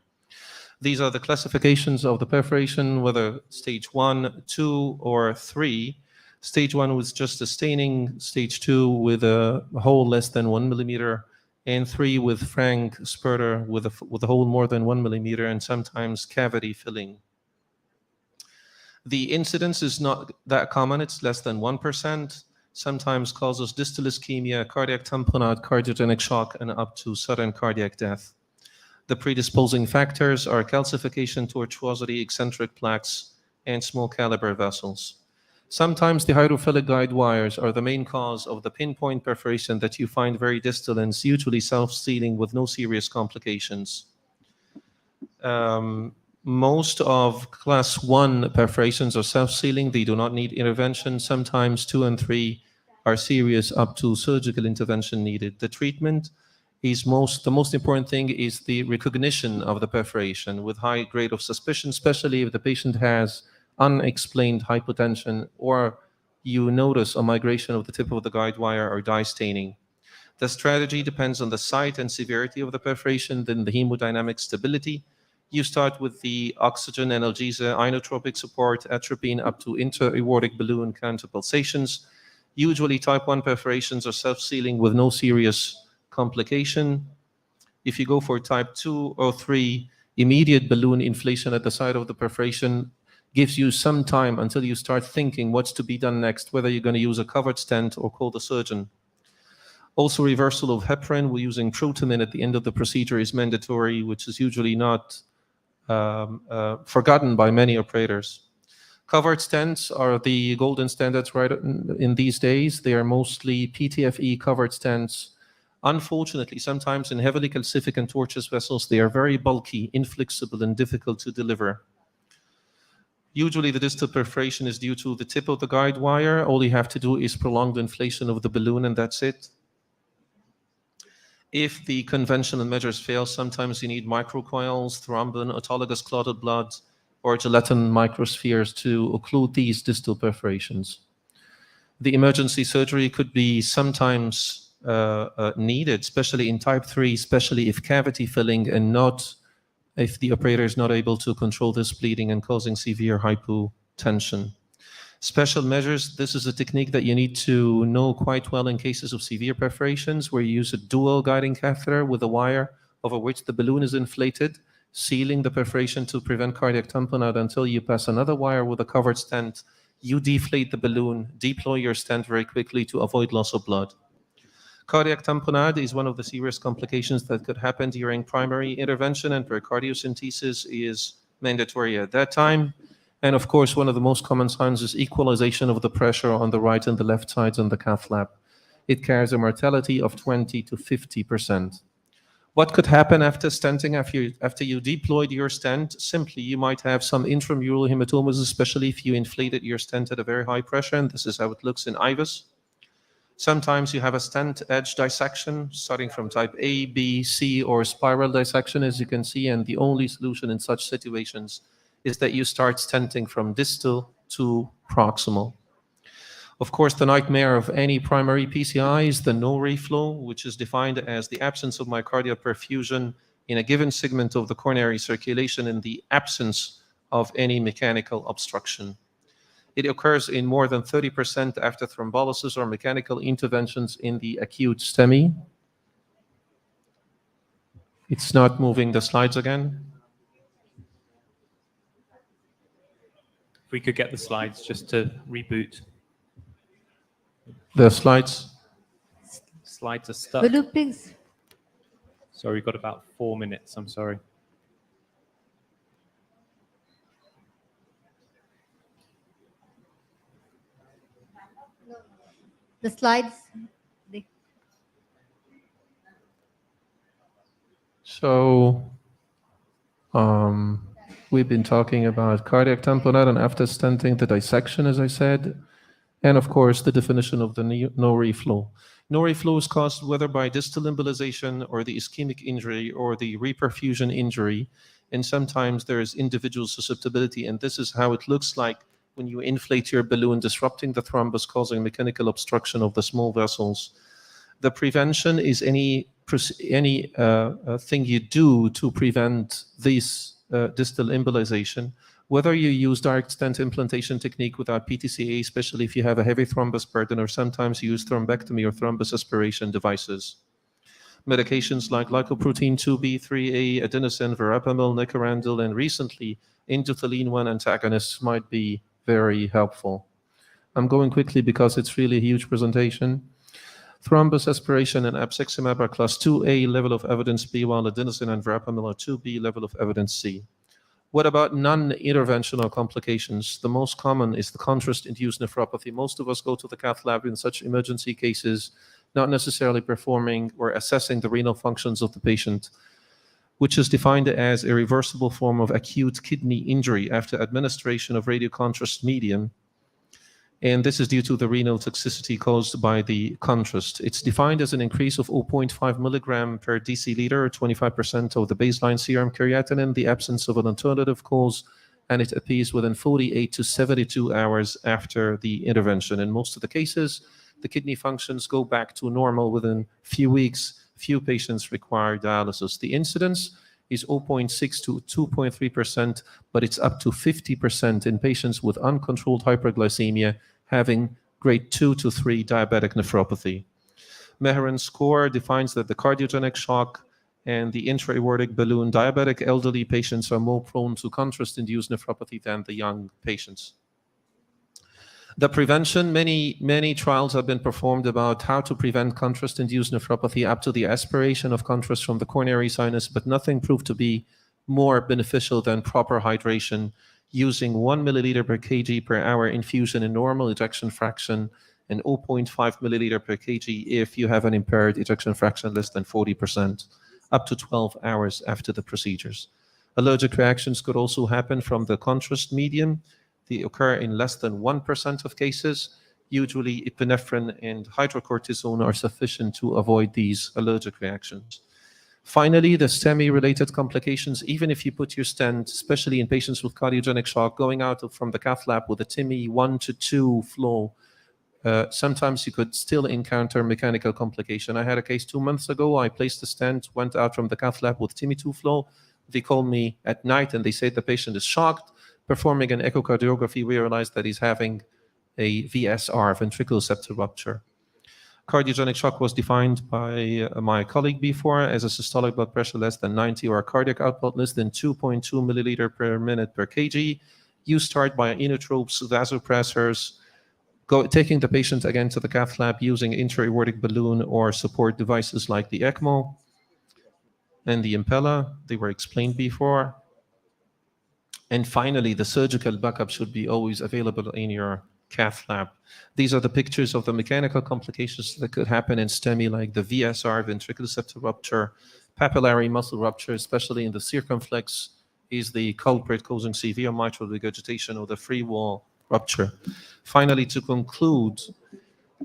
These are the classifications of the perforation, whether stage 1, 2, or 3. Stage 1 was just a staining, stage 2 with a hole less than 1 millimeter, and 3 with frank spurter with a hole more than 1 millimeter, and sometimes cavity filling. The incidence is not that common, it's less than 1%, sometimes causes distal ischemia, cardiac tamponade, cardiogenic shock, and up to sudden cardiac death. The predisposing factors are calcification, tortuosity, eccentric plaques, and small caliber vessels. Sometimes the hydrophilic guide wires are the main cause of the pinpoint perforation that you find very distal and it's usually self-sealing with no serious complications. Most of class 1 perforations are self-sealing. They do not need intervention. Sometimes 2 and 3 are serious up to surgical intervention needed. The treatment is the most important thing is the recognition of the perforation with high grade of suspicion, especially if the patient has unexplained hypotension or you notice a migration of the tip of the guide wire or dye staining. The strategy depends on the site and severity of the perforation, then the hemodynamic stability. You start with the oxygen, analgesia, inotropic support, atropine up to intra-aortic balloon counter pulsations. Usually type 1 perforations are self-sealing with no serious complication. If you go for type 2 or 3, immediate balloon inflation at the site of the perforation gives you some time until you start thinking what's to be done next, whether you're going to use a covered stent or call the surgeon. Also, reversal of heparin, we're using protamine at the end of the procedure is mandatory, which is usually not forgotten by many operators. Covered stents are the golden standards right in these days. They are mostly PTFE covered stents. Unfortunately, sometimes in heavily calcific and tortuous vessels, they are very bulky, inflexible, and difficult to deliver. Usually the distal perforation is due to the tip of the guide wire. All you have to do is prolong the inflation of the balloon and that's it. If the conventional measures fail, sometimes you need microcoils, thrombin, autologous clotted blood, or gelatin microspheres to occlude these distal perforations. The emergency surgery could be sometimes needed, especially in type 3, especially if cavity filling and not if the operator is not able to control this bleeding and causing severe hypotension. Special measures, this is a technique that you need to know quite well in cases of severe perforations where you use a dual guiding catheter with a wire over which the balloon is inflated, sealing the perforation to prevent cardiac tamponade until you pass another wire with a covered stent. You deflate the balloon, deploy your stent very quickly to avoid loss of blood. Cardiac tamponade is one of the serious complications that could happen during primary intervention, and percardiocentesis is mandatory at that time. And of course, one of the most common signs is equalization of the pressure on the right and the left sides on the cath lab. It carries a mortality of 20 to 50%. What could happen after stenting, after you deployed your stent? Simply, you might have some intramural hematomas, especially if you inflated your stent at a very high pressure, and this is how it looks in IVUS. Sometimes you have a stent edge dissection, starting from type A, B, C, or spiral dissection, as you can see, and the only solution in such situations is that you start stenting from distal to proximal. Of course, the nightmare of any primary PCI is the no reflow, which is defined as the absence of myocardial perfusion in a given segment of the coronary circulation in the absence of any mechanical obstruction. It occurs in more than 30% after thrombolysis or mechanical interventions in the acute STEMI. It's not moving the slides again. If we could get the slides just to reboot. The slides. Slides are stuck. Will you please? Sorry, we've got about 4 minutes. I'm sorry. The slides. So we've been talking about cardiac tamponade and after stenting, the dissection, as I said, and of course the definition of the no reflow. No reflow is caused whether by distal embolization or the ischemic injury or the reperfusion injury, and sometimes there is individual susceptibility, and this is how it looks like when you inflate your balloon, disrupting the thrombus, causing mechanical obstruction of the small vessels. The prevention is any thing you do to prevent this distal embolization, whether you use direct stent implantation technique without PTCA, especially if you have a heavy thrombus burden, or sometimes you use thrombectomy or thrombus aspiration devices. Medications like lipoprotein 2B, 3A, adenosine, verapamil, nicorandil, and recently endothelin-1 antagonists might be very helpful. I'm going quickly because it's really a huge presentation. Thrombus aspiration and abciximab are class 2A level of evidence B, while adenosine and verapamil are 2B level of evidence C. What about non-interventional complications? The most common is the contrast-induced nephropathy. Most of us go to the cath lab in such emergency cases, not necessarily performing or assessing the renal functions of the patient, which is defined as a reversible form of acute kidney injury after administration of radiocontrast medium. And this is due to the renal toxicity caused by the contrast. It's defined as an increase of 0.5 milligram per deciliter, or 25% of the baseline serum creatinine in the absence of an alternative cause, and it appears within 48 to 72 hours after the intervention. In most of the cases, the kidney functions go back to normal within few weeks. Few patients require dialysis. The incidence is 0.6 to 2.3%, but it's up to 50% in patients with uncontrolled hyperglycemia having grade 2 to 3 diabetic nephropathy. Meheran score defines that the cardiogenic shock and the intra-aortic balloon diabetic elderly patients are more prone to contrast-induced nephropathy than the young patients. The prevention, many trials have been performed about how to prevent contrast-induced nephropathy up to the aspiration of contrast from the coronary sinus, but nothing proved to be more beneficial than proper hydration using 1 milliliter per kg per hour infusion in normal ejection fraction and 0.5 milliliter per kg if you have an impaired ejection fraction less than 40%, up to 12 hours after the procedures. Allergic reactions could also happen from the contrast medium. They occur in less than 1% of cases. Usually epinephrine and hydrocortisone are sufficient to avoid these allergic reactions. Finally, the STEMI-related complications, even if you put your stent, especially in patients with cardiogenic shock, going out from the cath lab with a TIMI 1 to 2 flow, sometimes you could still encounter mechanical complication. I had a case 2 months ago. I placed the stent, went out from the cath lab with TIMI 2 flow. They called me at night and they said the patient is shocked. Performing an echocardiography, we realized that he's having a VSR, ventricular septal rupture. Cardiogenic shock was defined by my colleague before as a systolic blood pressure less than 90 or a cardiac output less than 2.2 milliliter per minute per kg. You start by inotropes, vasopressors, taking the patient again to the cath lab using intra-aortic balloon or support devices like the ECMO and the Impella. They were explained before. And finally, the surgical backup should be always available in your cath lab. These are the pictures of the mechanical complications that could happen in STEMI, like the VSR, ventricular septal rupture, papillary muscle rupture, especially in the circumflex, is the culprit causing severe mitral regurgitation or the free wall rupture. Finally, to conclude,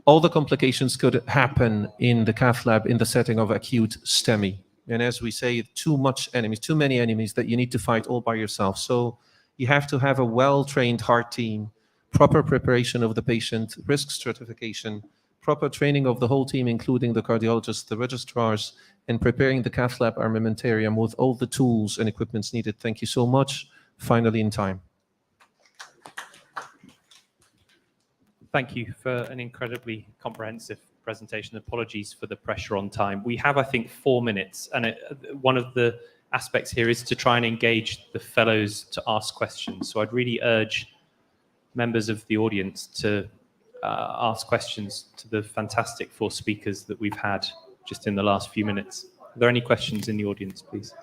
all the complications could happen in the cath lab in the setting of acute STEMI. And as we say, too many enemies that you need to fight all by yourself. So you have to have a well-trained heart team, proper preparation of the patient, risk stratification, proper training of the whole team, including the cardiologists, the registrars, and preparing the cath lab armamentarium with all the tools and equipments needed. Thank you so much. Finally in time. Thank you for an incredibly comprehensive presentation. Apologies for the pressure on time. We have, I think, 4 minutes, and one of the aspects here is to try and engage the fellows to ask questions. So I'd really urge members of the audience to ask questions to the fantastic 4 speakers that we've had just in the last few minutes. Are there any questions in the audience, please?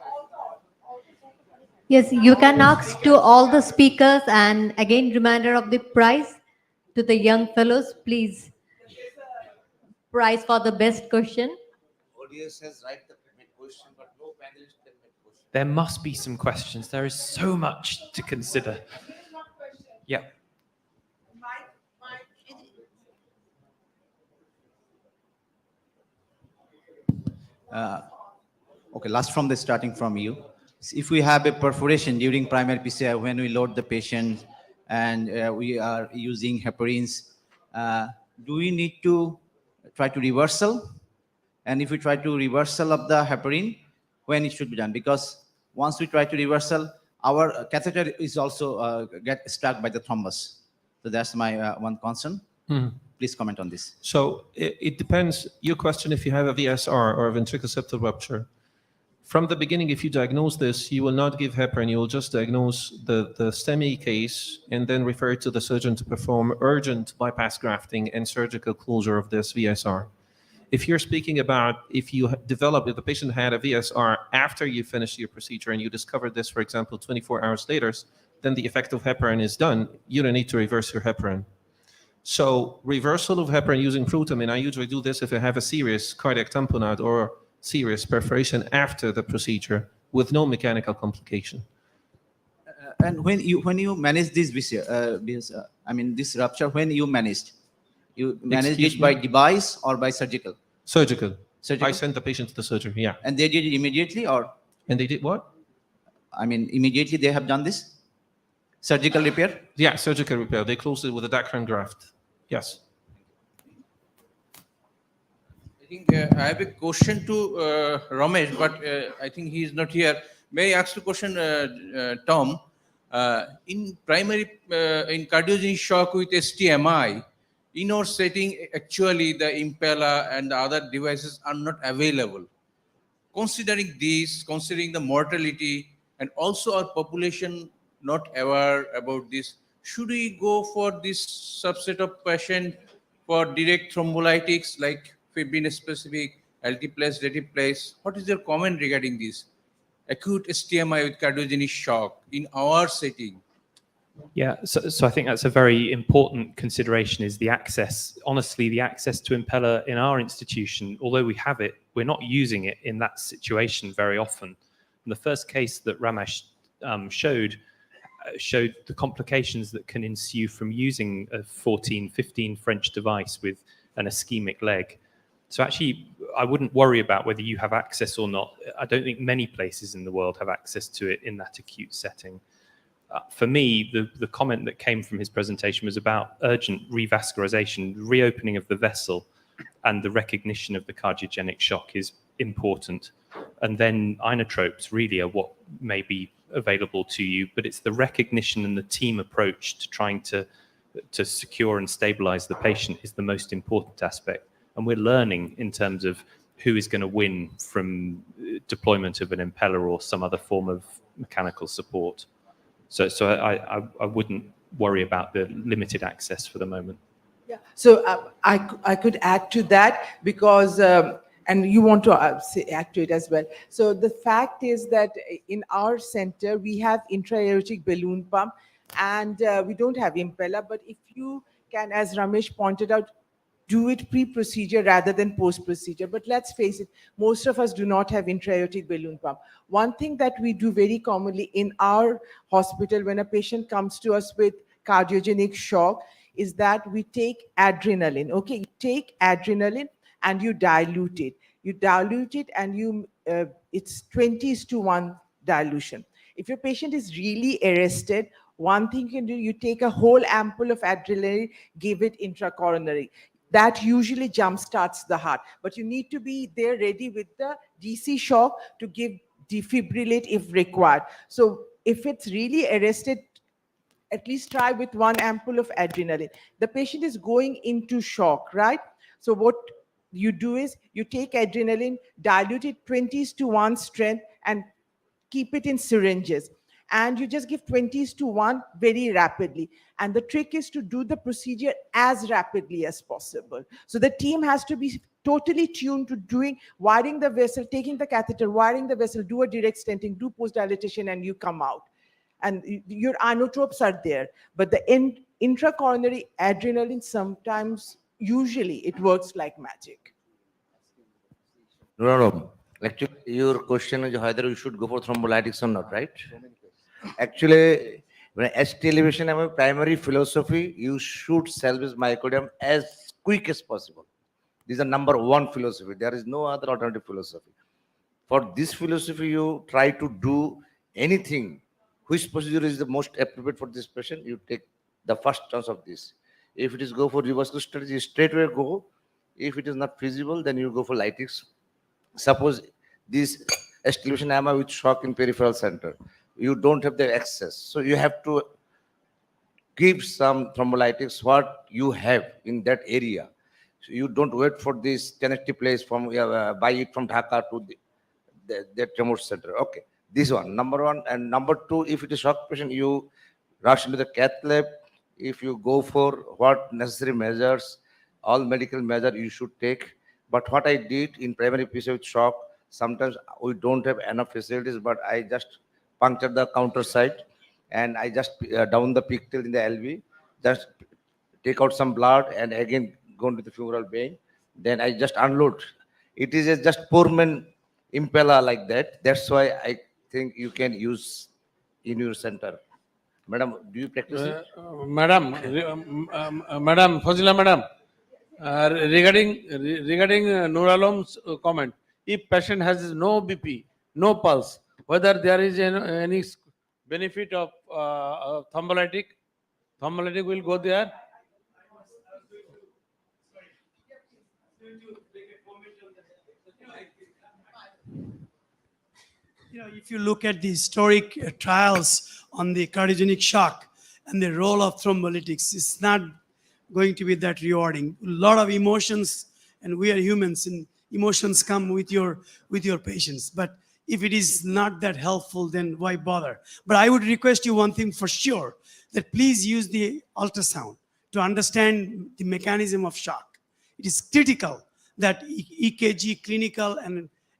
Yes, you can ask to all the speakers, and again, reminder of the prize to the young fellows, please. Prize for the best question. Audience has right to make question, but no panelist can make question. There must be some questions. There is so much to consider. Yeah. Okay, last from the starting from you. If we have a perforation during primary PCI when we load the patient and we are using heparins, do we need to try to reversal? And if we try to reversal of the heparin, when it should be done? Because once we try to reversal, our catheter is also get stuck by the thrombus. So that's my one concern. Please comment on this. So it depends. Your question, if you have a VSR or a ventricular septal rupture, from the beginning, if you diagnose this, you will not give heparin. You will just diagnose the STEMI case and then refer to the surgeon to perform urgent bypass grafting and surgical closure of this VSR. If you're speaking about if the patient had a VSR after you finished your procedure and you discovered this, for example, 24 hours later, then the effect of heparin is done. You don't need to reverse your heparin. So reversal of heparin using protamine, I usually do this if I have a serious cardiac tamponade or serious perforation after the procedure with no mechanical complication. And when you manage this I mean this rupture, when you managed Excuse it by me? device or by surgical? Surgical. Surgical? I sent the patient to the surgery, yeah. And they did it immediately, or And they did what? I mean immediately they have done this surgical repair? Yeah, surgical repair. They closed it with a Dacron graft. Yes. I think I have a question to Ramesh, but I think he is not here. May I ask the question, Tom? In primary, in cardiogenic shock with STMI, in our setting, actually the Impella and the other devices are not available. Considering this, considering the mortality, and also our population not aware about this, should we go for this subset of patient for direct thrombolytics like fibrin specific, altiplase, retiplase? What is your comment regarding this? Acute STMI with cardiogenic shock in our setting. Yeah, so I think that's a very important consideration is the access. Honestly, the access to Impella in our institution, although we have it, we're not using it in that situation very often. And the first case that Ramesh showed the complications that can ensue from using a 14, 15 French device with an ischemic leg. So actually, I wouldn't worry about whether you have access or not. I don't think many places in the world have access to it in that acute setting. For me, the comment that came from his presentation was about urgent revascularization, reopening of the vessel, and the recognition of the cardiogenic shock is important. And then inotropes really are what may be available to you, but it's the recognition and the team approach to trying to secure and stabilize the patient is the most important aspect. And we're learning in terms of who is going to win from deployment of an impeller or some other form of mechanical support. So I wouldn't worry about the limited access for the moment. Yeah. So I could add to that because, and you want to add to it as well. So the fact is that in our center, we have intra-aortic balloon pump and we don't have impeller, but if you can, as Ramesh pointed out, do it pre-procedure rather than post-procedure. But let's face it, most of us do not have intra-aortic balloon pump. One thing that we do very commonly in our hospital when a patient comes to us with cardiogenic shock is that we take adrenaline. Okay, you take adrenaline and you dilute it. You dilute it and it's 20:1 dilution. If your patient is really arrested, one thing you can do, you take a whole ampoule of adrenaline, give it intracoronary. That usually jumpstarts the heart, but you need to be there ready with the DC shock to give defibrillate if required. So if it's really arrested, at least try with one ampoule of adrenaline. The patient is going into shock, right? So what you do is you take adrenaline, dilute it 20:1 strength and keep it in syringes. And you just give 20:1 very rapidly. And the trick is to do the procedure as rapidly as possible. So the team has to be totally tuned to wiring the vessel, taking the catheter, wiring the vessel, do a direct stenting, do post-dilatation, and you come out. And your inotropes are there. But the intracoronary adrenaline sometimes, usually, it works like magic. No. Actually, your question is whether you should go for thrombolytics or not, right? Actually, when ST elevation have a primary philosophy, you should salvage myocardium as quick as possible. This is the number one philosophy. There is no other alternative philosophy. For this philosophy, you try to do anything. Which procedure is the most appropriate for this patient? You take the first chance of this. If it is go for revascular strategy, straight away go. If it is not feasible, then you go for lytics. Suppose this escalation AMA with shock in peripheral center, you don't have the access, so you have to give some thrombolytics what you have in that area. So you don't wait for this 1080 place from buy it from Dhaka to that remote center. Okay, this one number one, and number two, if it is shock patient, you rush into the cath lab. If you go for what necessary measures, all medical measure you should take. But what I did in primary PCI with shock, sometimes we don't have enough facilities, but I just puncture the counter side and I just down the pigtail in the LV, just take out some blood and again go into the femoral vein. Then I just unload. It is a just poor man impella like that. That's why I think you can use in your center. Madam, do you practice it? Madam, Madam Fazila, Madam, regarding Nur Alam's comment, if patient has no BP, no pulse, whether there is any benefit of thrombolytic will go there. If you look at the historic trials on the cardiogenic shock and the role of thrombolytics, it's not going to be that rewarding. A lot of emotions, and we are humans, and emotions come with your patients. But if it is not that helpful, then why bother? But I would request you one thing for sure, that please use the ultrasound to understand the mechanism of shock. It is critical that EKG, clinical,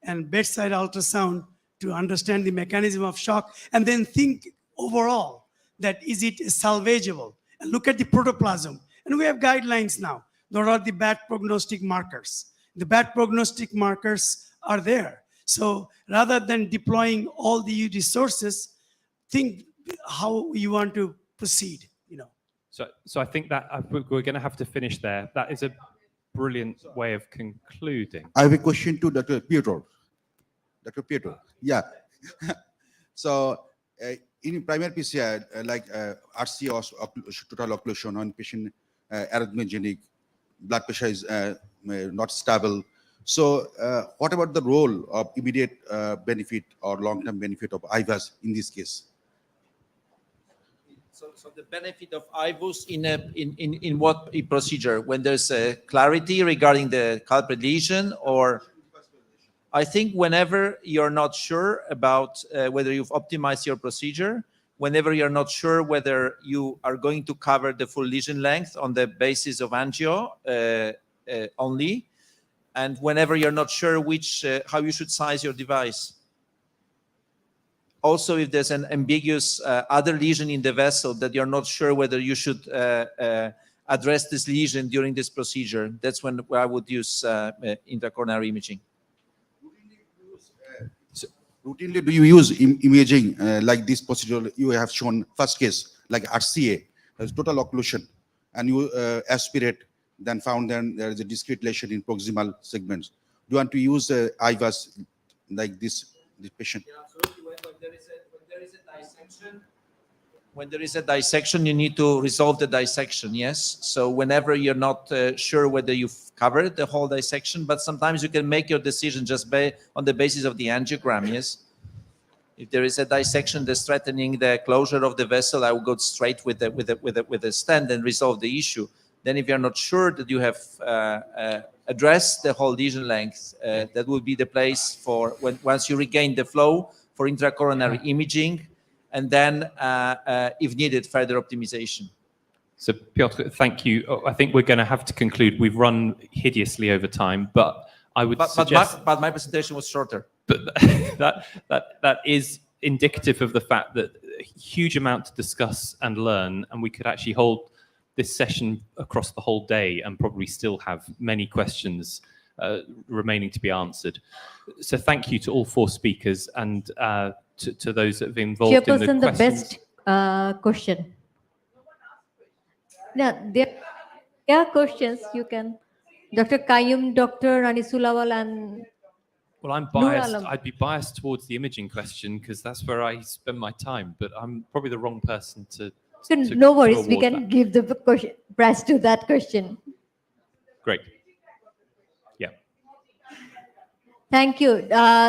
and bedside ultrasound to understand the mechanism of shock, and then think overall that is it salvageable, and look at the protoplasm. And we have guidelines now. There are the bad prognostic markers. The bad prognostic markers are there. So rather than deploying all the resources, think how you want to proceed. So I think that we're going to have to finish there. That is a brilliant way of concluding. I have a question to Dr. Pietro. Dr. Pietro, yeah. So in primary PCI, like RC or total occlusion on patient arrhythmogenic, blood pressure is not stable. So what about the role of immediate benefit or long-term benefit of IVAS in this case? So the benefit of IVUS in what procedure? When there's clarity regarding the culprit lesion, or I think whenever you're not sure about whether you've optimized your procedure, whenever you're not sure whether you are going to cover the full lesion length on the basis of angio only, and whenever you're not sure how you should size your device. Also, if there's an ambiguous other lesion in the vessel that you're not sure whether you should address this lesion during this procedure, that's when I would use intracoronary imaging. Routinely, do you use imaging like this procedure you have shown first case, like RCA, there's total occlusion, and you aspirate, then found then there is a discrete lesion in proximal segments. Do you want to use IVAS like this patient? Yeah, absolutely. When there is a dissection, you need to resolve the dissection, yes? So whenever you're not sure whether you've covered the whole dissection, but sometimes you can make your decision just on the basis of the angiogram, yes? If there is a dissection that's threatening the closure of the vessel, I will go straight with the stent and resolve the issue. Then if you're not sure that you have addressed the whole lesion length, that will be the place for once you regain the flow for intracoronary imaging, and then, if needed, further optimization. So, Piotr, thank you. I think we're going to have to conclude. We've run hideously over time, but I would suggest... But my presentation was shorter. But that is indicative of the fact that a huge amount to discuss and learn, and we could actually hold this session across the whole day and probably still have many questions remaining to be answered. So thank you to all four speakers and to those that have been involved in the questions. The best question. Yeah, there are questions you can. Dr. Qayyum, Dr. Anisulawal, and well, I'm biased. I'd be biased towards the imaging question because that's where I spend my time. But I'm probably the wrong person to. So no worries, we can give the question, prize to that question. Great. Yeah. Thank you.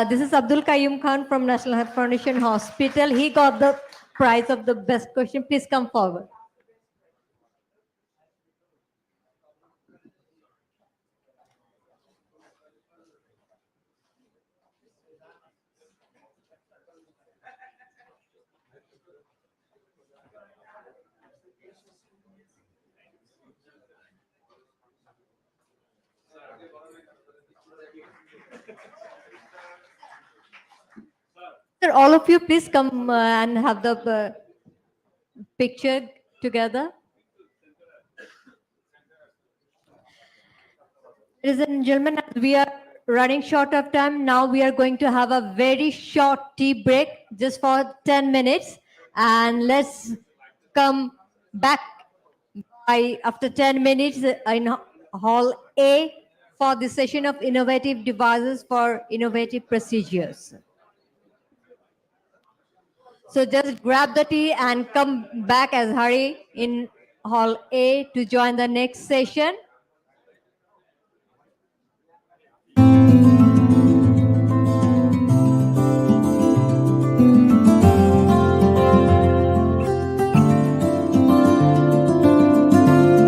This is Abdul Qayyum Khan from National Health Foundation Hospital. He got the prize of the best question. Please come forward. Sir, all of you, please come and have the picture together. Ladies and gentlemen, as we are running short of time, now we are going to have a very short tea break just for 10 minutes. And let's come back by after 10 minutes in Hall A for the session of innovative devices for innovative procedures. So just grab the tea and come back as hurry in Hall A to join the next session.